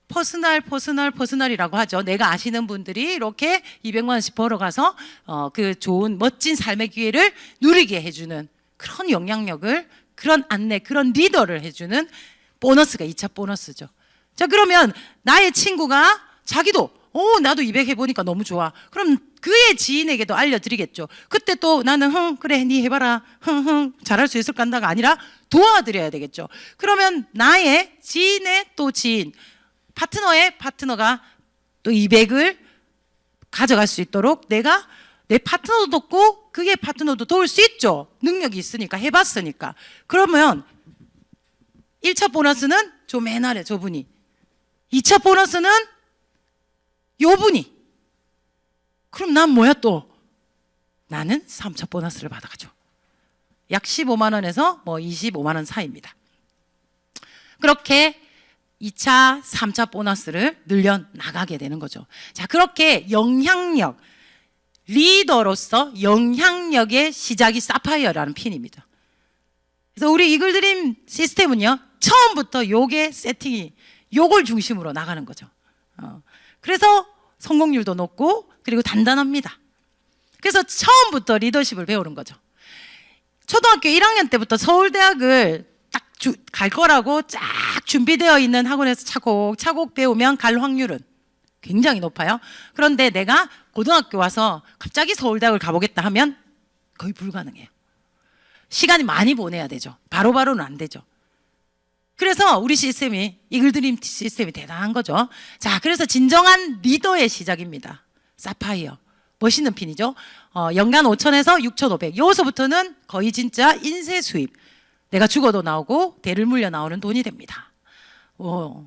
퍼스널이라고 하죠. 내가 아시는 분들이 이렇게 200만 원씩 벌어가서 그 좋은 멋진 삶의 기회를 누리게 해주는 그런 영향력을, 그런 안내, 그런 리더를 해주는 보너스가 2차 보너스죠. 자, 그러면 나의 친구가 자기도 나도 200 해보니까 너무 좋아. 그럼 그의 지인에게도 알려드리겠죠. 그때 또 나는 그래 니 해봐라 잘할 수 있을 간다가 아니라 도와드려야 되겠죠. 그러면 나의 지인의 또 지인, 파트너의 파트너가 또 200을 가져갈 수 있도록 내가 내 파트너도 돕고 그의 파트너도 도울 수 있죠. 능력이 있으니까, 해봤으니까. 그러면 1차 보너스는 저 맨 아래 저분이, 2차 보너스는 요분이. 그럼 난 뭐야 또? 나는 3차 보너스를 받아가죠. 약 15만 원에서 뭐 25만 원 사이입니다. 그렇게 2차, 3차 보너스를 늘려나가게 되는 거죠. 자, 그렇게 영향력, 리더로서 영향력의 시작이 사파이어라는 핀입니다. 그래서 우리 이글드림 시스템은요, 처음부터 요게 세팅이 요걸 중심으로 나가는 거죠. 그래서 성공률도 높고 그리고 단단합니다. 그래서 처음부터 리더십을 배우는 거죠. 초등학교 1학년 때부터 서울대학을 딱 갈 거라고 쫙 준비되어 있는 학원에서 차곡차곡 배우면 갈 확률은 굉장히 높아요. 그런데 내가 고등학교 와서 갑자기 서울대학을 가보겠다 하면 거의 불가능해요. 시간이 많이 보내야 되죠. 바로바로는 안 되죠. 그래서 우리 시스템이, 이글드림 시스템이 대단한 거죠. 자, 그래서 진정한 리더의 시작입니다. 사파이어. 멋있는 핀이죠. 연간 5천에서 6,500. 여기서부터는 거의 진짜 인쇄 수입. 내가 죽어도 나오고 대를 물려 나오는 돈이 됩니다.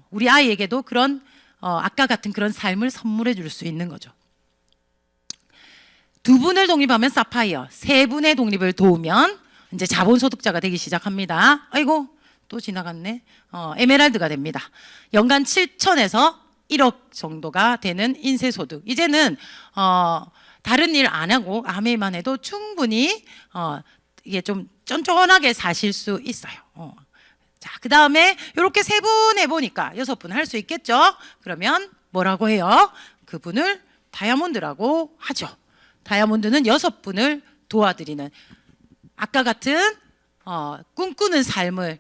우리 아이에게도 그런 아까 같은 그런 삶을 선물해 줄 수 있는 거죠. 두 분을 독립하면 사파이어, 세 분의 독립을 도우면 이제 자본소득자가 되기 시작합니다. 아이고 또 지나갔네. 에메랄드가 됩니다. 연간 7천에서 1억 정도가 되는 인쇄소득. 이제는 다른 일 안 하고 아메이만 해도 충분히 이게 좀 쫀쫀하게 사실 수 있어요. 자, 그 다음에 이렇게 세 분 해보니까 6분 할 수 있겠죠? 그러면 뭐라고 해요? 그분을 다이아몬드라고 하죠. 다이아몬드는 6분을 도와드리는, 아까 같은 꿈꾸는 삶을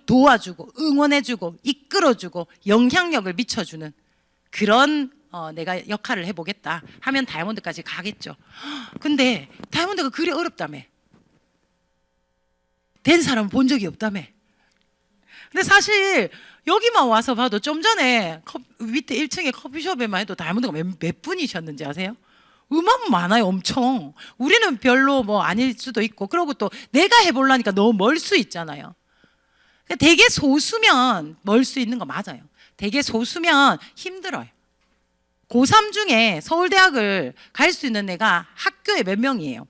도와주고 응원해주고 이끌어주고 영향력을 미쳐주는 그런 내가 역할을 해보겠다 하면 다이아몬드까지 가겠죠. 근데 다이아몬드가 그리 어렵다며. 된 사람 본 적이 없다며. 근데 사실 여기만 와서 봐도 좀 전에 밑에 1층에 커피숍에만 해도 다이아몬드가 몇 분이셨는지 아세요? 많아요. 엄청. 우리는 별로 뭐 아닐 수도 있고, 그리고 또 내가 해보려니까 너무 멀 수 있잖아요. 되게 소수면 멀 수 있는 거 맞아요. 되게 소수면 힘들어요. 고3 중에 서울대학을 갈 수 있는 애가 학교에 몇 명이에요?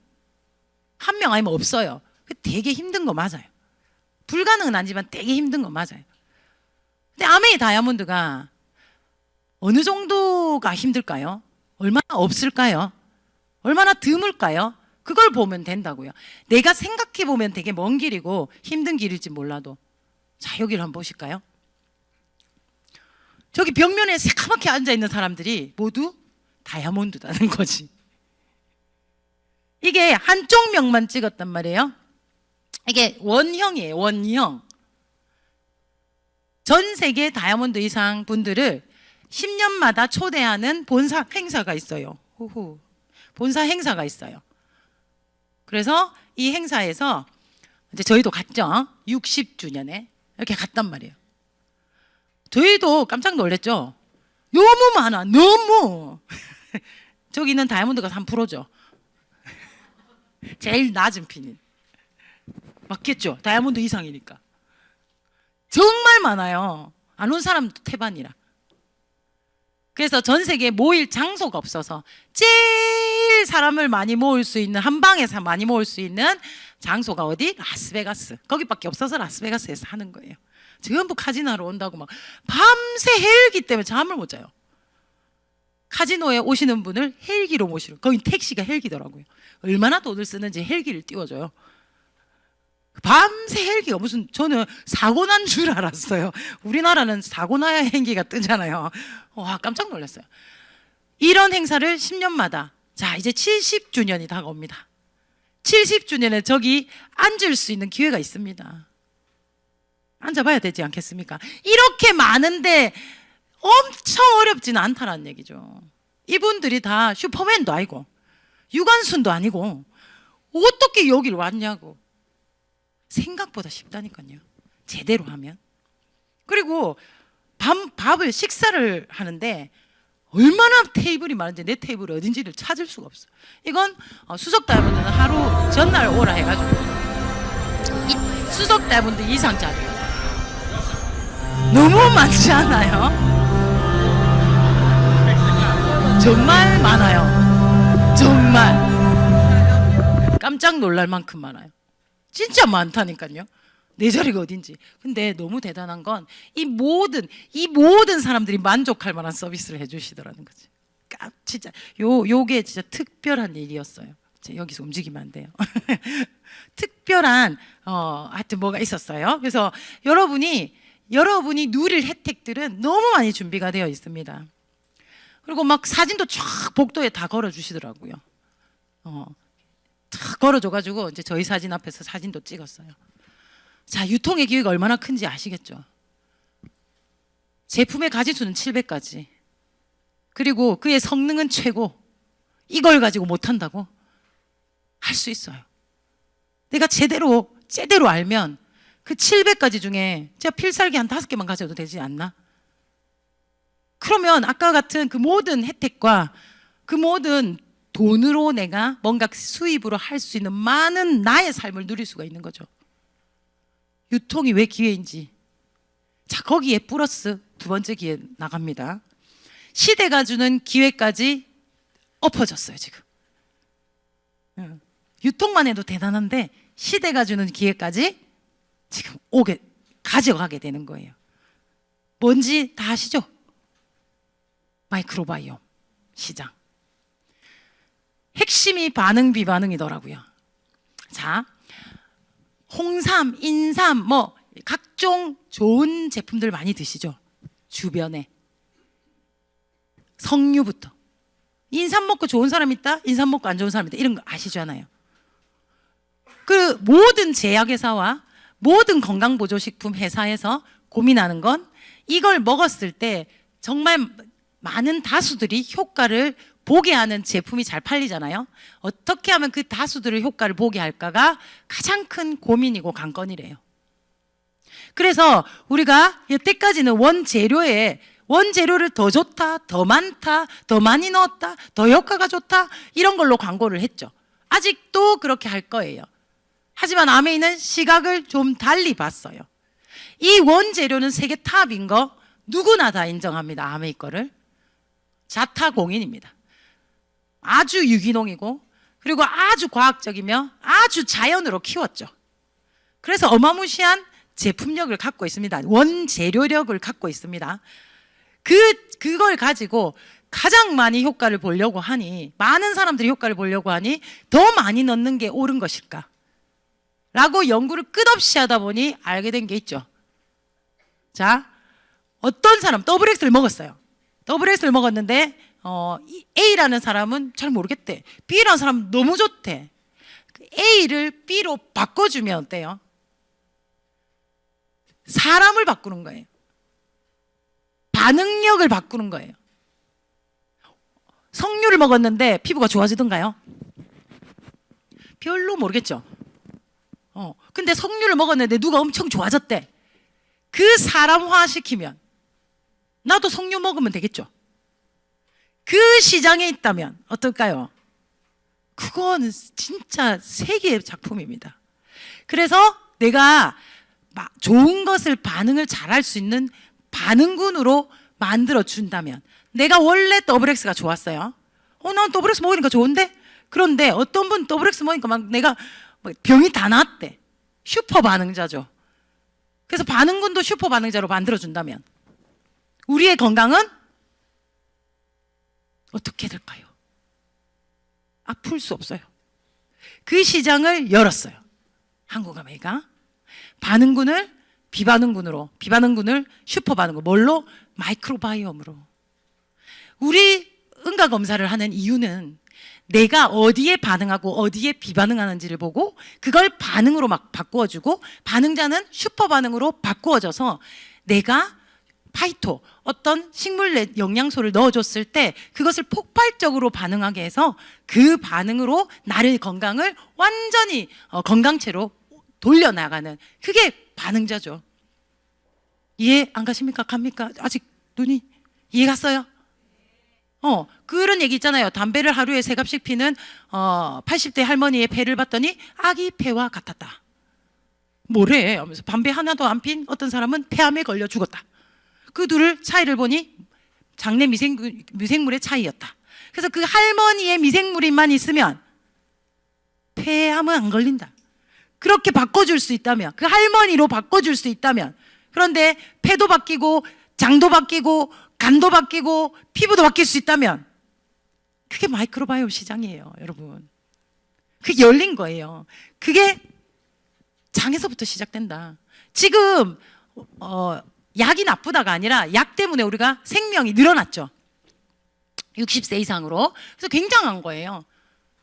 한 명 아니면 없어요. 되게 힘든 거 맞아요. 불가능은 아니지만 되게 힘든 거 맞아요. 근데 아메이 다이아몬드가 어느 정도가 힘들까요? 얼마나 없을까요? 얼마나 드물까요? 그걸 보면 된다고요. 내가 생각해 보면 되게 먼 길이고 힘든 길일지 몰라도. 자, 여기를 한번 보실까요? 저기 벽면에 새카맣게 앉아있는 사람들이 모두 다이아몬드라는 거지. 이게 한쪽 면만 찍었단 말이에요. 이게 원형이에요. 원형. 전 세계 다이아몬드 이상 분들을 10년마다 초대하는 본사 행사가 있어요. 본사 행사가 있어요. 그래서 이 행사에서 이제 저희도 갔죠. 60주년에 이렇게 갔단 말이에요. 저희도 깜짝 놀랐죠. 너무 많아. 너무. 저기는 다이아몬드가 3%죠. 제일 낮은 핀인. 맞겠죠? 다이아몬드 이상이니까. 정말 많아요. 안 온 사람도 태반이라. 그래서 전 세계에 모일 장소가 없어서 제일 사람을 많이 모을 수 있는, 한 방에서 많이 모을 수 있는 장소가 어디? 라스베가스. 거기밖에 없어서 라스베가스에서 하는 거예요. 전부 카지노하러 온다고 막 밤새 헬기 때문에 잠을 못 자요. 카지노에 오시는 분을 헬기로 모시러, 거기 택시가 헬기더라고요. 얼마나 돈을 쓰는지 헬기를 띄워줘요. 밤새 헬기가 무슨, 저는 사고 난 줄 알았어요. 우리나라는 사고 나야 헬기가 뜨잖아요. 와, 깜짝 놀랐어요. 이런 행사를 10년마다, 자, 이제 70주년이 다가옵니다. 70주년에 저기 앉을 수 있는 기회가 있습니다. 앉아봐야 되지 않겠습니까? 이렇게 많은데 엄청 어렵지는 않다는 얘기죠. 이분들이 다 슈퍼맨도 아니고 유관순도 아니고 어떻게 여기를 왔냐고. 생각보다 쉽다니까요. 제대로 하면. 그리고 밥을 식사를 하는데 얼마나 테이블이 많은지 내 테이블이 어딘지를 찾을 수가 없어. 이건 수석 다이아몬드는 하루 전날 오라 해가지고 이 수석 다이아몬드 이상 자리 너무 많지 않아요? 정말 많아요. 정말 깜짝 놀랄 만큼 많아요. 진짜 많다니까요. 내 자리가 어딘지. 근데 너무 대단한 건 이 모든 사람들이 만족할 만한 서비스를 해주시더라는 거지. 진짜 요게 진짜 특별한 일이었어요. 여기서 움직이면 안 돼요. 특별한 하여튼 뭐가 있었어요. 그래서 여러분이 누릴 혜택들은 너무 많이 준비가 되어 있습니다. 그리고 막 사진도 쫙 복도에 다 걸어 주시더라고요. 다 걸어줘가지고 이제 저희 사진 앞에서 사진도 찍었어요. 자, 유통의 기회가 얼마나 큰지 아시겠죠? 제품의 가지수는 700가지. 그리고 그의 성능은 최고. 이걸 가지고 못한다고? 할 수 있어요. 내가 제대로 알면 그 700가지 중에 제가 필살기 한 5개만 가져도 되지 않나? 그러면 아까 같은 그 모든 혜택과 그 모든 돈으로 내가 뭔가 수입으로 할 수 있는 많은 나의 삶을 누릴 수가 있는 거죠. 유통이 왜 기회인지. 자, 거기에 플러스 두 번째 기회 나갑니다. 시대가 주는 기회까지 엎어졌어요, 지금. 유통만 해도 대단한데 시대가 주는 기회까지 지금 가져가게 되는 거예요. 뭔지 다 아시죠? 마이크로바이옴 시장. 핵심이 반응 비반응이더라고요. 자, 홍삼, 인삼 뭐 각종 좋은 제품들 많이 드시죠? 주변에. 석류부터. 인삼 먹고 좋은 사람 있다? 인삼 먹고 안 좋은 사람 있다? 이런 거 아시잖아요. 그 모든 제약회사와 모든 건강보조식품 회사에서 고민하는 건 이걸 먹었을 때 정말 많은 다수들이 효과를 보게 하는 제품이 잘 팔리잖아요. 어떻게 하면 그 다수들의 효과를 보게 할까가 가장 큰 고민이고 관건이래요. 그래서 우리가 여태까지는 원재료를 더 좋다, 더 많다, 더 많이 넣었다, 더 효과가 좋다 이런 걸로 광고를 했죠. 아직도 그렇게 할 거예요. 하지만 아메이는 시각을 좀 달리 봤어요. 이 원재료는 세계 탑인 거 누구나 다 인정합니다. 아메이 거를. 자타공인입니다. 아주 유기농이고 그리고 아주 과학적이며 아주 자연으로 키웠죠. 그래서 어마무시한 제품력을 갖고 있습니다. 원재료력을 갖고 있습니다. 그걸 가지고 가장 많이 효과를 보려고 하니, 많은 사람들이 효과를 보려고 하니 더 많이 넣는 게 옳은 것일까? 라고 연구를 끝없이 하다 보니 알게 된 게 있죠. 자, 어떤 사람 더블엑스를 먹었어요. 더블엑스를 먹었는데 A라는 사람은 잘 모르겠대. B라는 사람은 너무 좋대. A를 B로 바꿔주면 어때요? 사람을 바꾸는 거예요. 반응력을 바꾸는 거예요. 석류를 먹었는데 피부가 좋아지던가요? 별로 모르겠죠. 근데 석류를 먹었는데 누가 엄청 좋아졌대. 그 사람화 시키면 나도 석류 먹으면 되겠죠. 그 시장에 있다면 어떨까요? 그건 진짜 세계의 작품입니다. 그래서 내가 좋은 것을 반응을 잘할 수 있는 반응군으로 만들어 준다면, 내가 원래 더블엑스가 좋았어요. 난 더블엑스 먹으니까 좋은데? 그런데 어떤 분 더블엑스 먹으니까 막 내가 병이 다 나았대. 슈퍼 반응자죠. 그래서 반응군도 슈퍼 반응자로 만들어 준다면 우리의 건강은 어떻게 될까요? 아플 수 없어요. 그 시장을 열었어요. 한국아메이가 반응군을 비반응군을 슈퍼 반응군, 뭘로? 마이크로바이옴으로. 우리 응가 검사를 하는 이유는 내가 어디에 반응하고 어디에 비반응하는지를 보고 그걸 반응으로 막 바꾸어주고, 반응자는 슈퍼 반응으로 바꾸어져서 내가 파이토, 어떤 식물 영양소를 넣어줬을 때 그것을 폭발적으로 반응하게 해서 그 반응으로 나를 건강을 완전히 건강체로 돌려나가는, 그게 반응자죠. 이해 안 가십니까? 갑니까? 아직 눈이 이해 갔어요? 그런 얘기 있잖아요. 담배를 하루에 3갑씩 피는 80대 할머니의 폐를 봤더니 아기 폐와 같았다. 뭐래? 하면서 담배 하나도 안 핀 어떤 사람은 폐암에 걸려 죽었다. 그 둘을 차이를 보니 장내 미생물의 차이였다. 그래서 그 할머니의 미생물만 있으면 폐암은 안 걸린다. 그렇게 바꿔줄 수 있다면, 그 할머니로 바꿔줄 수 있다면, 그런데 폐도 바뀌고 장도 바뀌고 간도 바뀌고 피부도 바뀔 수 있다면 그게 마이크로바이옴 시장이에요, 여러분. 그게 열린 거예요. 그게 장에서부터 시작된다. 지금 약이 나쁘다가 아니라 약 때문에 우리가 생명이 늘어났죠. 60세 이상으로. 그래서 굉장한 거예요.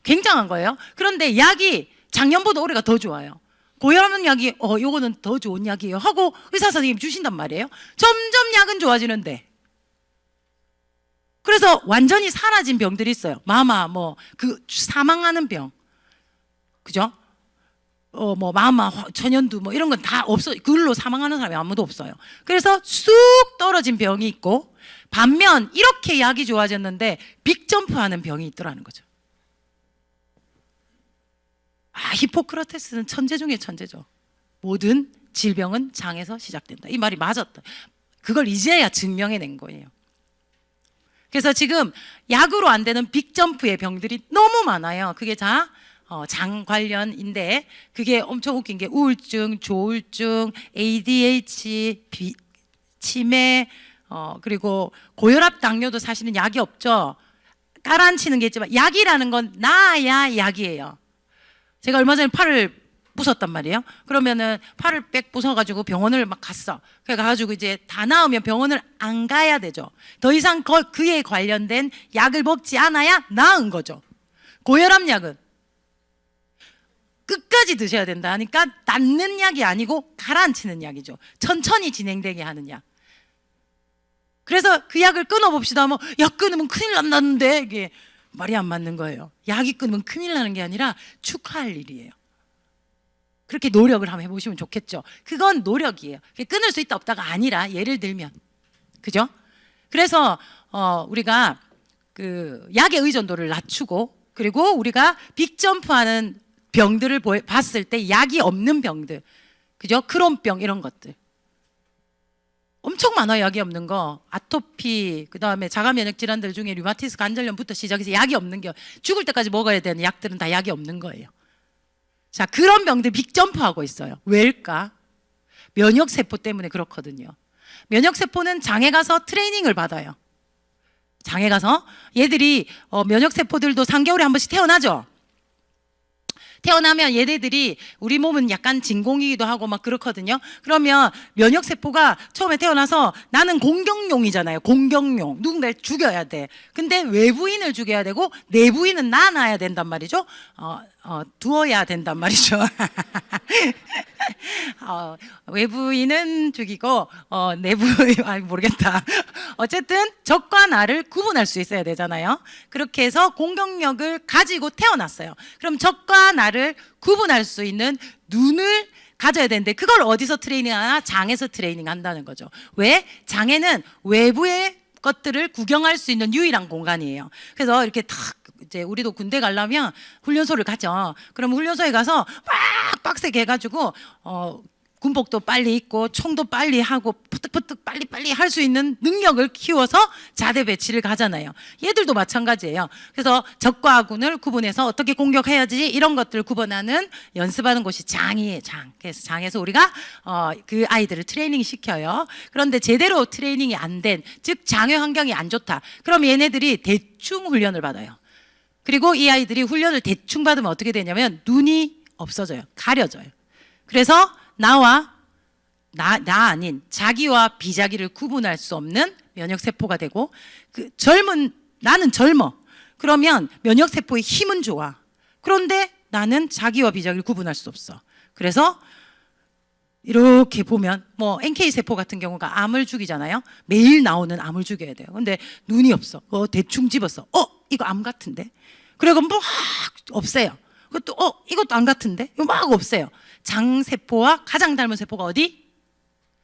굉장한 거예요. 그런데 약이 작년보다 올해가 더 좋아요. 고혈압 약이 요거는 더 좋은 약이에요 하고 의사 선생님이 주신단 말이에요. 점점 약은 좋아지는데, 그래서 완전히 사라진 병들이 있어요. 마마 그 사망하는 병, 그죠? 뭐 마마 천연두 뭐 이런 건 다 없어. 그걸로 사망하는 사람이 아무도 없어요. 그래서 쑥 떨어진 병이 있고, 반면 이렇게 약이 좋아졌는데 빅점프하는 병이 있더라는 거죠. 히포크라테스는 천재 중에 천재죠. 모든 질병은 장에서 시작된다. 이 말이 맞았다. 그걸 이제야 증명해낸 거예요. 그래서 지금 약으로 안 되는 빅점프의 병들이 너무 많아요. 그게 장 관련인데, 그게 엄청 웃긴 게 우울증, 조울증, ADH, 치매, 그리고 고혈압, 당뇨도 사실은 약이 없죠. 깔아앉히는 게 있지만 약이라는 건 나야 약이에요. 제가 얼마 전에 팔을 부쉈단 말이에요. 그러면은 팔을 빽 부숴가지고 병원을 막 갔어. 그래 가지고 이제 다 나으면 병원을 안 가야 되죠. 더 이상 그에 관련된 약을 먹지 않아야 나은 거죠. 고혈압 약은 끝까지 드셔야 된다 하니까 낫는 약이 아니고 가라앉히는 약이죠. 천천히 진행되게 하는 약. 그래서 그 약을 끊어봅시다. 뭐 약 끊으면 큰일 난다는데, 이게 말이 안 맞는 거예요. 약이 끊으면 큰일 나는 게 아니라 축하할 일이에요. 그렇게 노력을 한번 해보시면 좋겠죠. 그건 노력이에요. 끊을 수 있다 없다가 아니라, 예를 들면, 그죠? 그래서 우리가 그 약의 의존도를 낮추고, 그리고 우리가 빅점프하는 병들을 봤을 때 약이 없는 병들, 그죠? 크론병 이런 것들 엄청 많아요. 약이 없는 거. 아토피, 그 다음에 자가면역 질환들 중에 류마티스 관절염부터 시작해서 약이 없는 게, 죽을 때까지 먹어야 되는 약들은 다 약이 없는 거예요. 자, 그런 병들 빅점프하고 있어요. 왜일까? 면역세포 때문에 그렇거든요. 면역세포는 장에 가서 트레이닝을 받아요. 장에 가서 얘들이 면역세포들도 3개월에 한 번씩 태어나죠. 태어나면 얘네들이, 우리 몸은 약간 진공이기도 하고 막 그렇거든요. 그러면 면역세포가 처음에 태어나서 나는 공격용이잖아요. 공격용. 누군가를 죽여야 돼. 근데 외부인을 죽여야 되고 내부인은 낳아야 된단 말이죠. 두어야 된단 말이죠. 외부인은 죽이고 내부 모르겠다. 어쨌든 적과 나를 구분할 수 있어야 되잖아요. 그렇게 해서 공격력을 가지고 태어났어요. 그럼 적과 나를 구분할 수 있는 눈을 가져야 되는데, 그걸 어디서 트레이닝하나? 장에서 트레이닝한다는 거죠. 왜? 장에는 외부의 것들을 구경할 수 있는 유일한 공간이에요. 그래서 이렇게 탁, 이제 우리도 군대 가려면 훈련소를 가죠. 그럼 훈련소에 가서 막 빡세게 해가지고 군복도 빨리 입고 총도 빨리 하고 푸득푸득 빨리빨리 할 수 있는 능력을 키워서 자대 배치를 가잖아요. 얘들도 마찬가지예요. 그래서 적과 아군을 구분해서 어떻게 공격해야지, 이런 것들을 구분하는, 연습하는 곳이 장이에요. 장. 그래서 장에서 우리가 그 아이들을 트레이닝 시켜요. 그런데 제대로 트레이닝이 안 된, 즉 장애 환경이 안 좋다. 그럼 얘네들이 대충 훈련을 받아요. 그리고 이 아이들이 훈련을 대충 받으면 어떻게 되냐면 눈이 없어져요. 가려져요. 그래서 나 아닌 자기와 비자기를 구분할 수 없는 면역세포가 되고, 나는 젊어. 그러면 면역세포의 힘은 좋아. 그런데 나는 자기와 비자기를 구분할 수 없어. 그래서 이렇게 보면 뭐 NK세포 같은 경우가 암을 죽이잖아요. 매일 나오는 암을 죽여야 돼요. 근데 눈이 없어. 대충 집었어. 이거 암 같은데? 그리고 막 없애요. 그것도 이것도 암 같은데? 이거 막 없애요. 장세포와 가장 닮은 세포가 어디?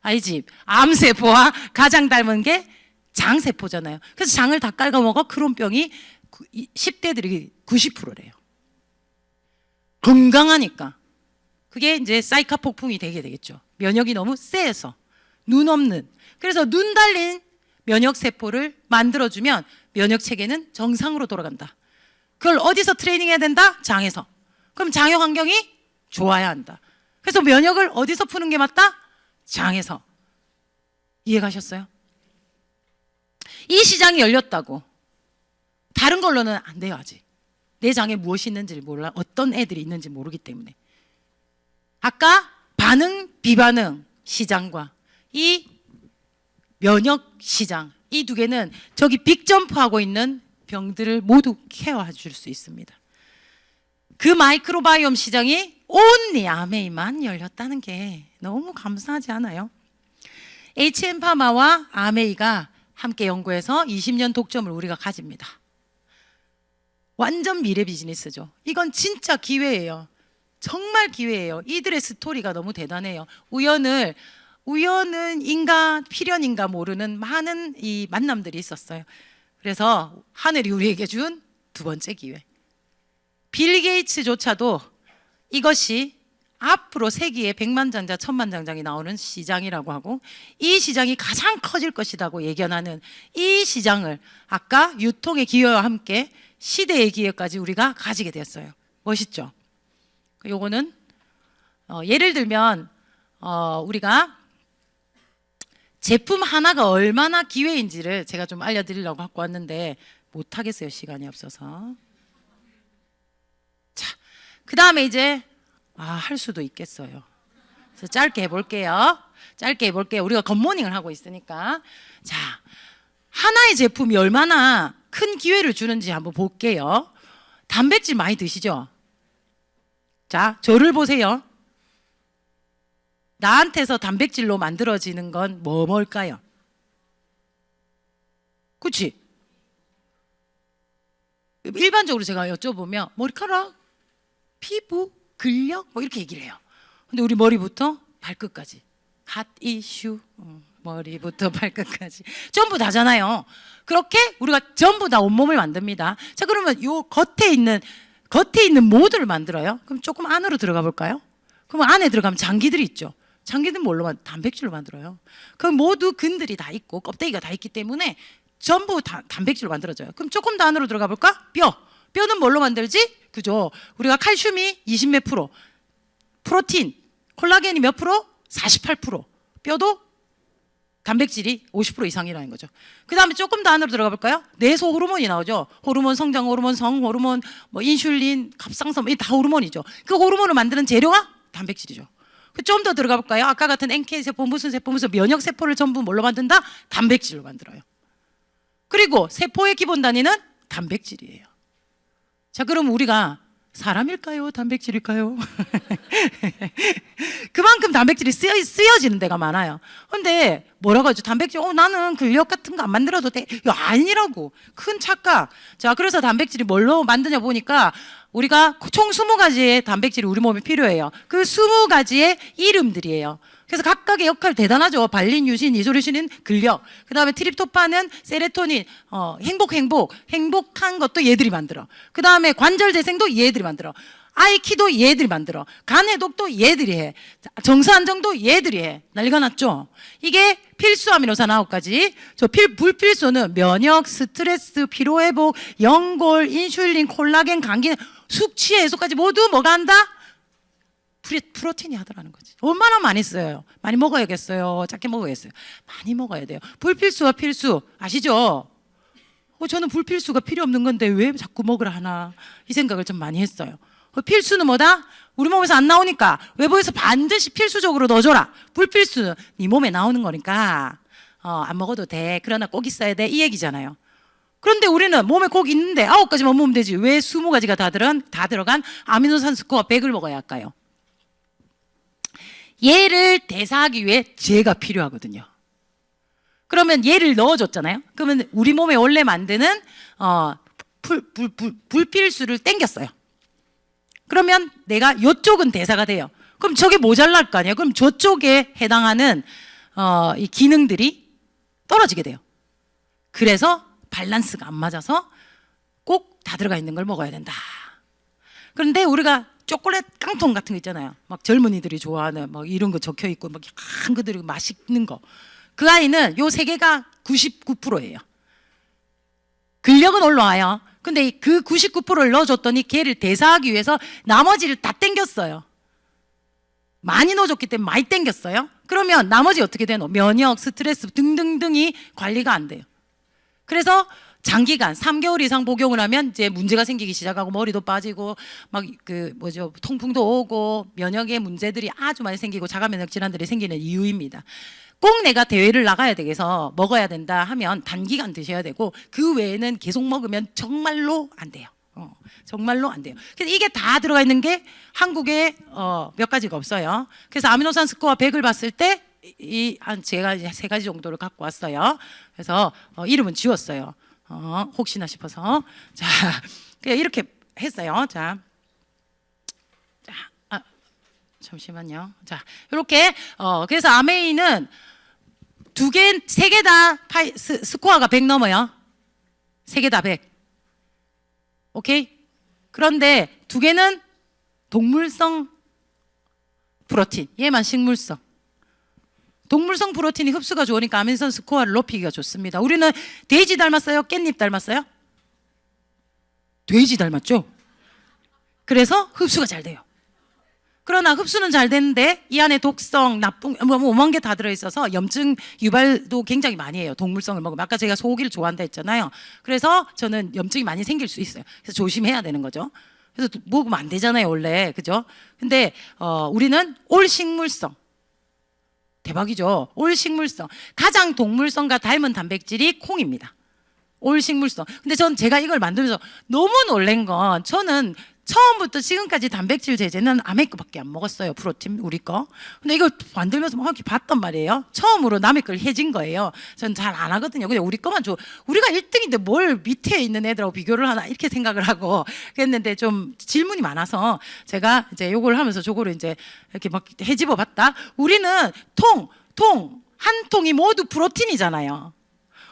알지? 암세포와 가장 닮은 게 장세포잖아요. 그래서 장을 다 깔아먹어. 크론병이 10대들이 90%래요. 건강하니까. 그게 이제 사이카 폭풍이 되게 되겠죠. 면역이 너무 세서. 눈 없는. 그래서 눈 달린 면역세포를 만들어주면 면역체계는 정상으로 돌아간다. 그걸 어디서 트레이닝해야 된다? 장에서. 그럼 장의 환경이 좋아야 한다. 그래서 면역을 어디서 푸는 게 맞다? 장에서. 이해가셨어요? 이 시장이 열렸다고 다른 걸로는 안 돼요. 아직 내 장에 무엇이 있는지를 몰라. 어떤 애들이 있는지 모르기 때문에. 아까 반응 비반응 시장과 이 면역 시장, 이 두 개는 저기 빅점프하고 있는 병들을 모두 케어해 줄 수 있습니다. 그 마이크로바이옴 시장이 온리 아메이만 열렸다는 게 너무 감사하지 않아요? HM파마와 아메이가 함께 연구해서 20년 독점을 우리가 가집니다. 완전 미래 비즈니스죠. 이건 진짜 기회예요. 정말 기회예요. 이들의 스토리가 너무 대단해요. 우연은 인가 필연인가 모르는 많은 이 만남들이 있었어요. 그래서 하늘이 우리에게 준 두 번째 기회. 빌 게이츠조차도 이것이 앞으로 세기에 백만장자 천만장자가 나오는 시장이라고 하고, 이 시장이 가장 커질 것이라고 예견하는 이 시장을 아까 유통의 기회와 함께 시대의 기회까지 우리가 가지게 되었어요. 멋있죠? 요거는 예를 들면 우리가 제품 하나가 얼마나 기회인지를 제가 좀 알려드리려고 갖고 왔는데 못하겠어요, 시간이 없어서. 자, 그 다음에 이제 할 수도 있겠어요. 그래서 짧게 해볼게요. 우리가 굿모닝을 하고 있으니까. 자, 하나의 제품이 얼마나 큰 기회를 주는지 한번 볼게요. 단백질 많이 드시죠? 자, 저를 보세요. 나한테서 단백질로 만들어지는 건 뭘까요? 그렇지? 일반적으로 제가 여쭤보면 머리카락, 피부, 근력 뭐 이렇게 얘기를 해요. 근데 우리 머리부터 발끝까지 핫 이슈, 머리부터 발끝까지 전부 다잖아요. 그렇게 우리가 전부 다 온몸을 만듭니다. 자, 그러면 요 겉에 있는 모두를 만들어요. 그럼 조금 안으로 들어가 볼까요? 그럼 안에 들어가면 장기들이 있죠. 장기는 뭘로 단백질로 만들어요. 그럼 모두 근들이 다 있고 껍데기가 다 있기 때문에 전부 다 단백질로 만들어져요. 그럼 조금 더 안으로 들어가 볼까? 뼈는 뭘로 만들지? 그죠? 우리가 칼슘이 20몇 프로, 프로틴, 콜라겐이 몇 프로? 48%. 뼈도 단백질이 50% 이상이라는 거죠. 그 다음에 조금 더 안으로 들어가 볼까요? 뇌소 호르몬이 나오죠. 호르몬, 성장 호르몬, 성 호르몬, 뭐 인슐린, 갑상선, 이게 다 호르몬이죠. 그 호르몬을 만드는 재료가 단백질이죠. 좀 더 들어가 볼까요? 아까 같은 NK세포, 무슨 면역세포를 전부 뭘로 만든다? 단백질로 만들어요. 그리고 세포의 기본 단위는 단백질이에요. 자, 그럼 우리가 사람일까요? 단백질일까요? 그만큼 단백질이 쓰여지는 데가 많아요. 근데 뭐라고 하죠? 단백질, 나는 근력 같은 거 안 만들어도 돼. 아니라고. 큰 착각. 자, 그래서 단백질이 뭘로 만드냐 보니까 우리가 총 20가지의 단백질이 우리 몸에 필요해요. 그 20가지의 이름들이에요. 그래서 각각의 역할 대단하죠. 발린, 유신, 이소듐신은 근력. 그 다음에 트립토판은 세로토닌, 행복한 것도 얘들이 만들어. 그 다음에 관절 재생도 얘들이 만들어. 아이 키도 얘들이 만들어. 간 해독도 얘들이 해. 정서 안정도 얘들이 해. 난리가 났죠. 이게 필수 아미노산 9가지. 불필수는 면역, 스트레스, 피로회복, 연골, 인슐린, 콜라겐, 감기, 숙취 해소까지 모두 뭐가 한다? 프로틴이 하더라는 거지. 얼마나 많이 써요? 많이 먹어야겠어요? 작게 먹어야겠어요? 많이 먹어야 돼요. 불필수와 필수 아시죠? 저는 불필수가 필요 없는 건데 왜 자꾸 먹으라 하나 이 생각을 좀 많이 했어요. 필수는 뭐다? 우리 몸에서 안 나오니까 외부에서 반드시 필수적으로 넣어줘라. 불필수는 네 몸에 나오는 거니까 안 먹어도 돼. 그러나 꼭 있어야 돼. 이 얘기잖아요. 그런데 우리는 몸에 꼭 있는데 9가지만 먹으면 되지. 왜 20가지가 다 들어간 아미노산 스코어 100을 먹어야 할까요? 얘를 대사하기 위해 쟤가 필요하거든요. 그러면 얘를 넣어줬잖아요. 그러면 우리 몸에 원래 만드는 불필수를 땡겼어요. 그러면 내가 이쪽은 대사가 돼요. 그럼 저게 모자랄 거 아니에요. 그럼 저쪽에 해당하는 이 기능들이 떨어지게 돼요. 그래서 밸런스가 안 맞아서 꼭 다 들어가 있는 걸 먹어야 된다. 그런데 우리가 초콜릿 깡통 같은 거 있잖아요. 막 젊은이들이 좋아하는 막 이런 거 적혀 있고 막 한 것들이 맛있는 거. 그 아이는 요 3개가 99%예요. 근력은 올라와요. 근데 그 99%를 넣어줬더니 걔를 대사하기 위해서 나머지를 다 땡겼어요. 많이 넣어줬기 때문에 많이 땡겼어요. 그러면 나머지 어떻게 되노? 면역, 스트레스 등등등이 관리가 안 돼요. 그래서 장기간 3개월 이상 복용을 하면 이제 문제가 생기기 시작하고 머리도 빠지고 막 통풍도 오고 면역의 문제들이 아주 많이 생기고 자가 면역 질환들이 생기는 이유입니다. 꼭 내가 대회를 나가야 되겠어 먹어야 된다 하면 단기간 드셔야 되고 그 외에는 계속 먹으면 정말로 안 돼요. 정말로 안 돼요. 그래서 이게 다 들어가 있는 게 한국에 몇 가지가 없어요. 그래서 아미노산 스코어 100을 봤을 때 제가 이제 3가지 정도를 갖고 왔어요. 그래서 이름은 지웠어요. 혹시나 싶어서. 자, 그냥 이렇게 했어요. 자, 잠시만요. 자, 이렇게 그래서 아메이는 두 개, 세 개 다 스코어가 100 넘어요. 세 개 다 100. 오케이? 그런데 두 개는 동물성 프로틴, 얘만 식물성. 동물성 프로틴이 흡수가 좋으니까 아민선 스코어를 높이기가 좋습니다. 우리는 돼지 닮았어요? 깻잎 닮았어요? 돼지 닮았죠? 그래서 흡수가 잘 돼요. 그러나 흡수는 잘 되는데 이 안에 독성, 나쁜, 오만 개 다 들어있어서 염증 유발도 굉장히 많이 해요. 동물성을 먹으면. 아까 제가 소고기를 좋아한다 했잖아요. 그래서 저는 염증이 많이 생길 수 있어요. 그래서 조심해야 되는 거죠. 그래서 먹으면 안 되잖아요, 원래. 그죠? 근데 우리는 올 식물성. 대박이죠. 올 식물성. 가장 동물성과 닮은 단백질이 콩입니다. 올 식물성. 근데 전 제가 이걸 만들면서 너무 놀란 건 저는 처음부터 지금까지 단백질 제제는 아메 거밖에 안 먹었어요. 프로틴 우리 거. 근데 이걸 만들면서 막 이렇게 봤단 말이에요. 처음으로 남의 걸 해진 거예요. 전 잘 안 하거든요. 그냥 우리 거만 줘. 우리가 1등인데 뭘 밑에 있는 애들하고 비교를 하나 이렇게 생각을 하고 그랬는데 좀 질문이 많아서 제가 이제 요걸 하면서 저거를 이제 이렇게 막 해집어 봤다. 우리는 한 통이 모두 프로틴이잖아요.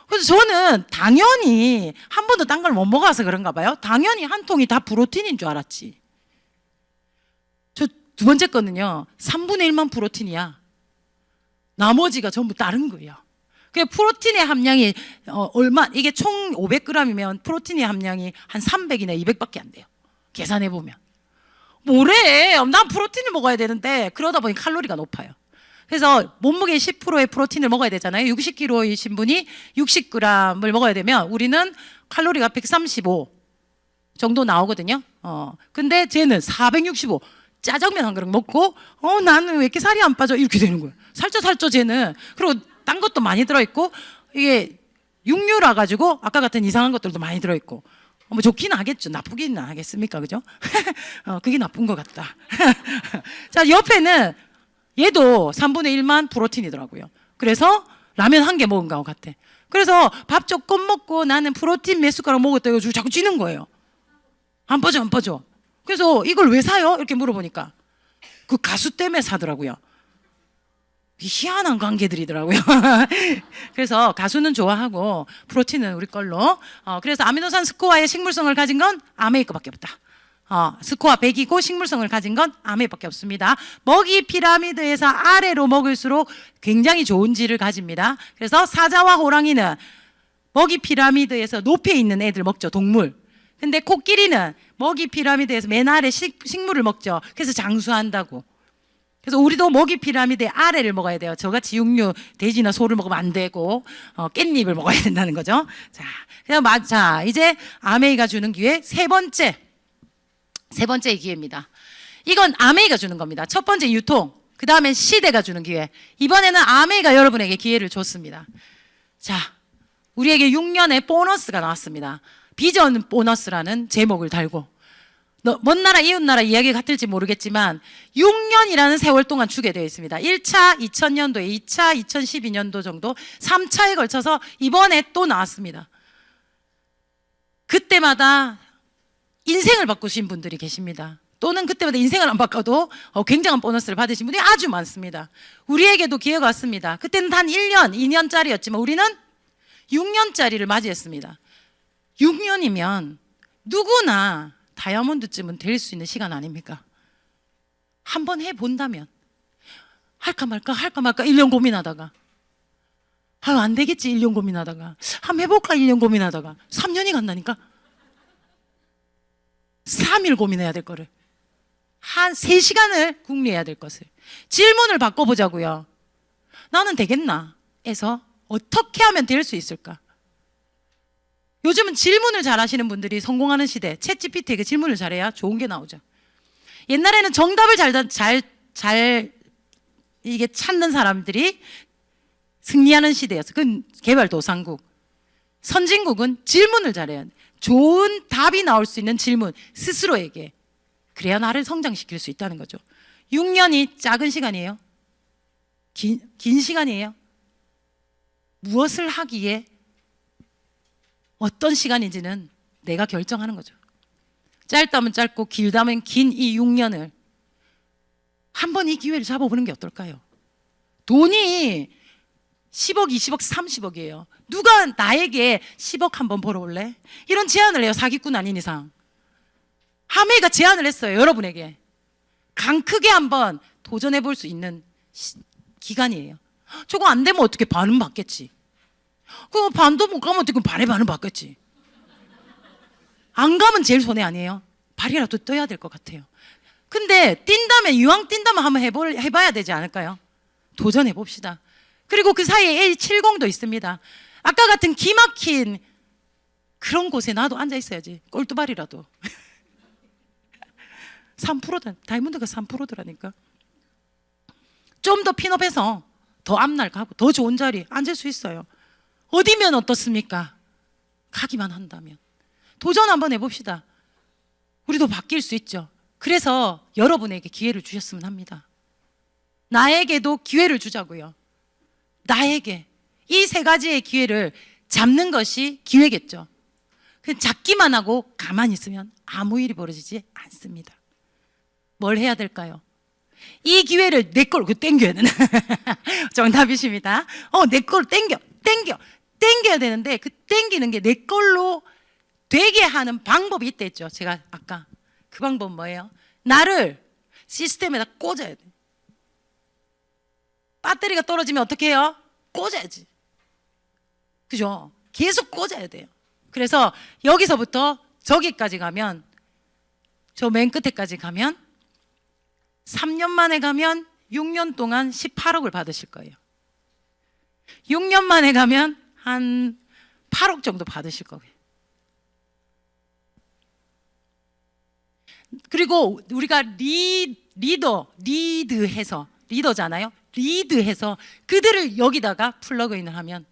그래서 저는 당연히 한 번도 딴 걸 못 먹어서 그런가 봐요. 당연히 한 통이 다 프로틴인 줄 알았지. 저 두 번째 거는요, 3분의 1만 프로틴이야. 나머지가 전부 다른 거예요. 그 프로틴의 함량이 이게 총 500g이면 프로틴의 함량이 한 300이나 200밖에 안 돼요. 계산해 보면. 뭐래? 난 프로틴을 먹어야 되는데 그러다 보니 칼로리가 높아요. 그래서 몸무게 10%의 프로틴을 먹어야 되잖아요. 60kg이신 분이 60g을 먹어야 되면 우리는 칼로리가 135 정도 나오거든요. 근데 쟤는 465 짜장면 한 그릇 먹고 나는 왜 이렇게 살이 안 빠져? 이렇게 되는 거예요. 살쪄 쟤는. 그리고 딴 것도 많이 들어있고 이게 육류라 가지고 아까 같은 이상한 것들도 많이 들어있고 뭐 좋기는 하겠죠. 나쁘기는 하겠습니까? 그죠? 그게 나쁜 것 같다. 자, 옆에는 얘도 3분의 1만 프로틴이더라고요. 그래서 라면 한 개 먹은 것 같아. 그래서 밥 조금 먹고 나는 프로틴 몇 숟가락 먹었다 이거 자꾸 찌는 거예요. 안 빠져. 그래서 이걸 왜 사요? 이렇게 물어보니까 그 가수 때문에 사더라고요. 희한한 관계들이더라고요. 그래서 가수는 좋아하고 프로틴은 우리 걸로. 그래서 아미노산 스코어의 식물성을 가진 건 아메이거밖에 없다. 스코어 100이고 식물성을 가진 건 아메이밖에 없습니다. 먹이 피라미드에서 아래로 먹을수록 굉장히 좋은 질을 가집니다. 그래서 사자와 호랑이는 먹이 피라미드에서 높이 있는 애들 먹죠. 동물. 근데 코끼리는 먹이 피라미드에서 맨 아래 식물을 먹죠. 그래서 장수한다고. 그래서 우리도 먹이 피라미드의 아래를 먹어야 돼요. 저같이 육류, 돼지나 소를 먹으면 안 되고 깻잎을 먹어야 된다는 거죠. 자, 이제 아메이가 주는 기회 세 번째 기회입니다. 이건 아메이가 주는 겁니다. 첫 번째 유통, 그 다음에 시대가 주는 기회. 이번에는 아메이가 여러분에게 기회를 줬습니다. 자, 우리에게 6년의 보너스가 나왔습니다. 비전 보너스라는 제목을 달고 먼 나라 이웃 나라 이야기 같을지 모르겠지만 6년이라는 세월 동안 주게 되어 있습니다. 1차 2000년도에 2차 2012년도 정도 3차에 걸쳐서 이번에 또 나왔습니다. 그때마다 인생을 바꾸신 분들이 계십니다. 또는 그때마다 인생을 안 바꿔도 굉장한 보너스를 받으신 분이 아주 많습니다. 우리에게도 기회가 왔습니다. 그때는 단 1년, 2년짜리였지만 우리는 6년짜리를 맞이했습니다. 6년이면 누구나 다이아몬드쯤은 될 수 있는 시간 아닙니까? 한번 해본다면 할까 말까 1년 고민하다가 안 되겠지 1년 고민하다가 한번 해볼까 1년 고민하다가 3년이 간다니까 3일 고민해야 될 거를 한 3시간을 궁리해야 될 것을 질문을 바꿔보자고요. 나는 되겠나? 에서 어떻게 하면 될 수 있을까? 요즘은 질문을 잘 하시는 분들이 성공하는 시대. 챗GPT에게 질문을 잘해야 좋은 게 나오죠. 옛날에는 정답을 잘 이게 찾는 사람들이 승리하는 시대였어요. 그건 개발도상국. 선진국은 질문을 잘해야 돼. 좋은 답이 나올 수 있는 질문 스스로에게. 그래야 나를 성장시킬 수 있다는 거죠. 6년이 작은 시간이에요? 긴 시간이에요? 무엇을 하기에 어떤 시간인지는 내가 결정하는 거죠. 짧다면 짧고 길다면 긴 이 6년을 한번 이 기회를 잡아보는 게 어떨까요? 돈이 10억, 20억, 30억이에요. 누가 나에게 10억 한번 벌어올래? 이런 제안을 해요. 사기꾼 아닌 이상. 하메이가 제안을 했어요. 여러분에게. 강 크게 한번 도전해 볼 수 있는 기간이에요. 저거 안 되면 어떻게 반은 받겠지. 그거 반도 못 가면 어떻게 반에 반은 받겠지. 안 가면 제일 손해 아니에요? 발이라도 떠야 될 것 같아요. 근데 뛴다면, 이왕 뛴다면 한번 해봐야 되지 않을까요? 도전해 봅시다. 그리고 그 사이에 A70도 있습니다. 아까 같은 기막힌 그런 곳에 나도 앉아 있어야지. 꼴뚜발이라도. 3%다. 다이몬드가 3%더라니까. 좀 더 핀업해서 더 앞날 가고 더 좋은 자리 앉을 수 있어요. 어디면 어떻습니까? 가기만 한다면. 도전 한번 해봅시다. 우리도 바뀔 수 있죠. 그래서 여러분에게 기회를 주셨으면 합니다. 나에게도 기회를 주자고요. 나에게 이 세 가지의 기회를 잡는 것이 기회겠죠. 잡기만 하고 가만히 있으면 아무 일이 벌어지지 않습니다. 뭘 해야 될까요? 이 기회를 내 걸로 땡겨야 되는 정답이십니다. 내 걸로 땡겨야 되는데 그 땡기는 게 내 걸로 되게 하는 방법이 있다 했죠. 제가 아까 그 방법 뭐예요? 나를 시스템에다 꽂아야 돼. 배터리가 떨어지면 어떻게 해요? 꽂아야지. 그죠? 계속 꽂아야 돼요. 그래서 여기서부터 저기까지 가면, 저 맨 끝에까지 가면 3년 만에 가면 6년 동안 18억을 받으실 거예요. 6년 만에 가면 한 8억 정도 받으실 거예요. 그리고 우리가 리드해서, 리더잖아요. 리드해서 그들을 여기다가 플러그인을 하면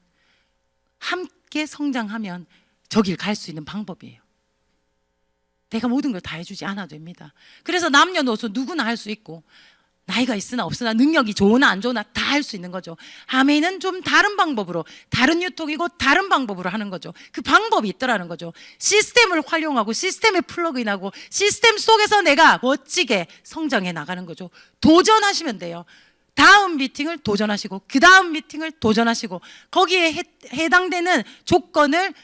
함께 성장하면 저 길 갈 수 있는 방법이에요. 내가 모든 걸 다 해주지 않아도 됩니다. 그래서 남녀노소 누구나 할 수 있고, 나이가 있으나 없으나 능력이 좋으나 안 좋으나 다 할 수 있는 거죠. 아멘은 좀 다른 방법으로, 다른 유통이고 다른 방법으로 하는 거죠. 그 방법이 있더라는 거죠. 시스템을 활용하고 시스템에 플러그인하고 시스템 속에서 내가 멋지게 성장해 나가는 거죠. 도전하시면 돼요. 다음 미팅을 도전하시고 그 다음 미팅을 도전하시고 거기에 해당되는 조건을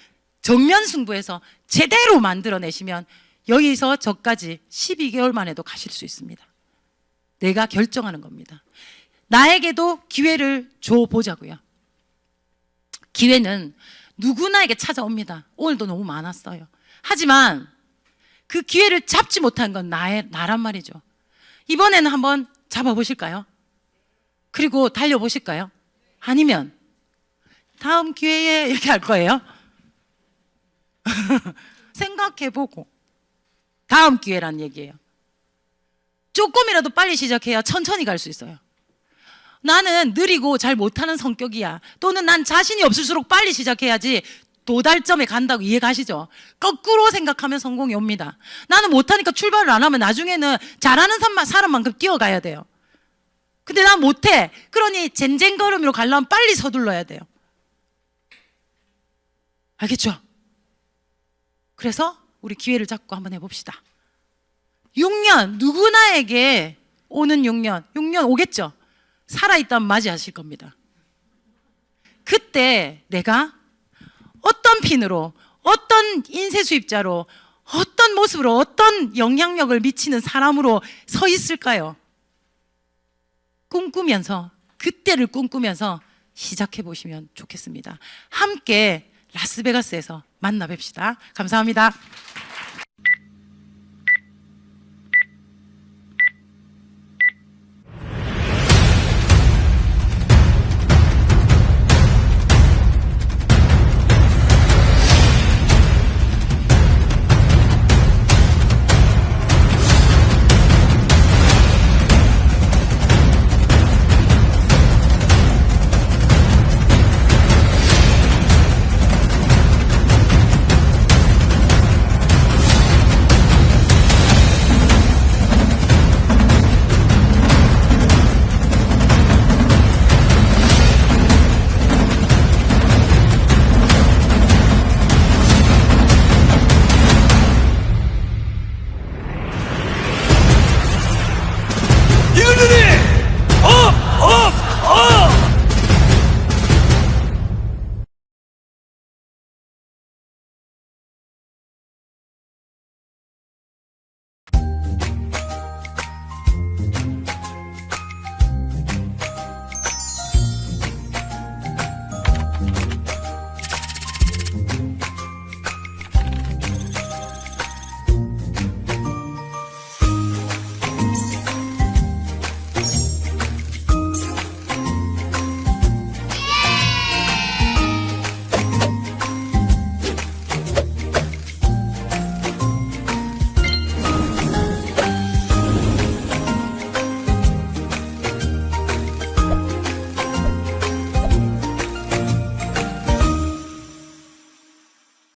정면 승부해서 제대로 만들어내시면 여기서 저까지 12개월 만에도 가실 수 있습니다. 내가 결정하는 겁니다. 나에게도 기회를 줘보자고요. 기회는 누구나에게 찾아옵니다. 오늘도 너무 많았어요. 하지만 그 기회를 잡지 못한 건 나란 말이죠. 이번에는 한번 잡아보실까요? 그리고 달려보실까요? 아니면 다음 기회에 이렇게 할 거예요? 생각해보고 다음 기회란 얘기예요. 조금이라도 빨리 시작해야 천천히 갈 수 있어요. 나는 느리고 잘 못하는 성격이야, 또는 난 자신이 없을수록 빨리 시작해야지 도달점에 간다고 이해가시죠? 거꾸로 생각하면 성공이 옵니다. 나는 못하니까 출발을 안 하면 나중에는 잘하는 사람만큼 뛰어가야 돼요. 근데 난 못해. 그러니 젠젠걸음으로 가려면 빨리 서둘러야 돼요. 알겠죠? 그래서 우리 기회를 잡고 한번 해봅시다. 6년, 누구나에게 오는 6년 오겠죠? 살아있다면 맞이하실 겁니다. 그때 내가 어떤 핀으로, 어떤 인쇄 수입자로, 어떤 모습으로, 어떤 영향력을 미치는 사람으로 서 있을까요? 꿈꾸면서, 그때를 꿈꾸면서 시작해 보시면 좋겠습니다. 함께 라스베가스에서 만나 뵙시다. 감사합니다.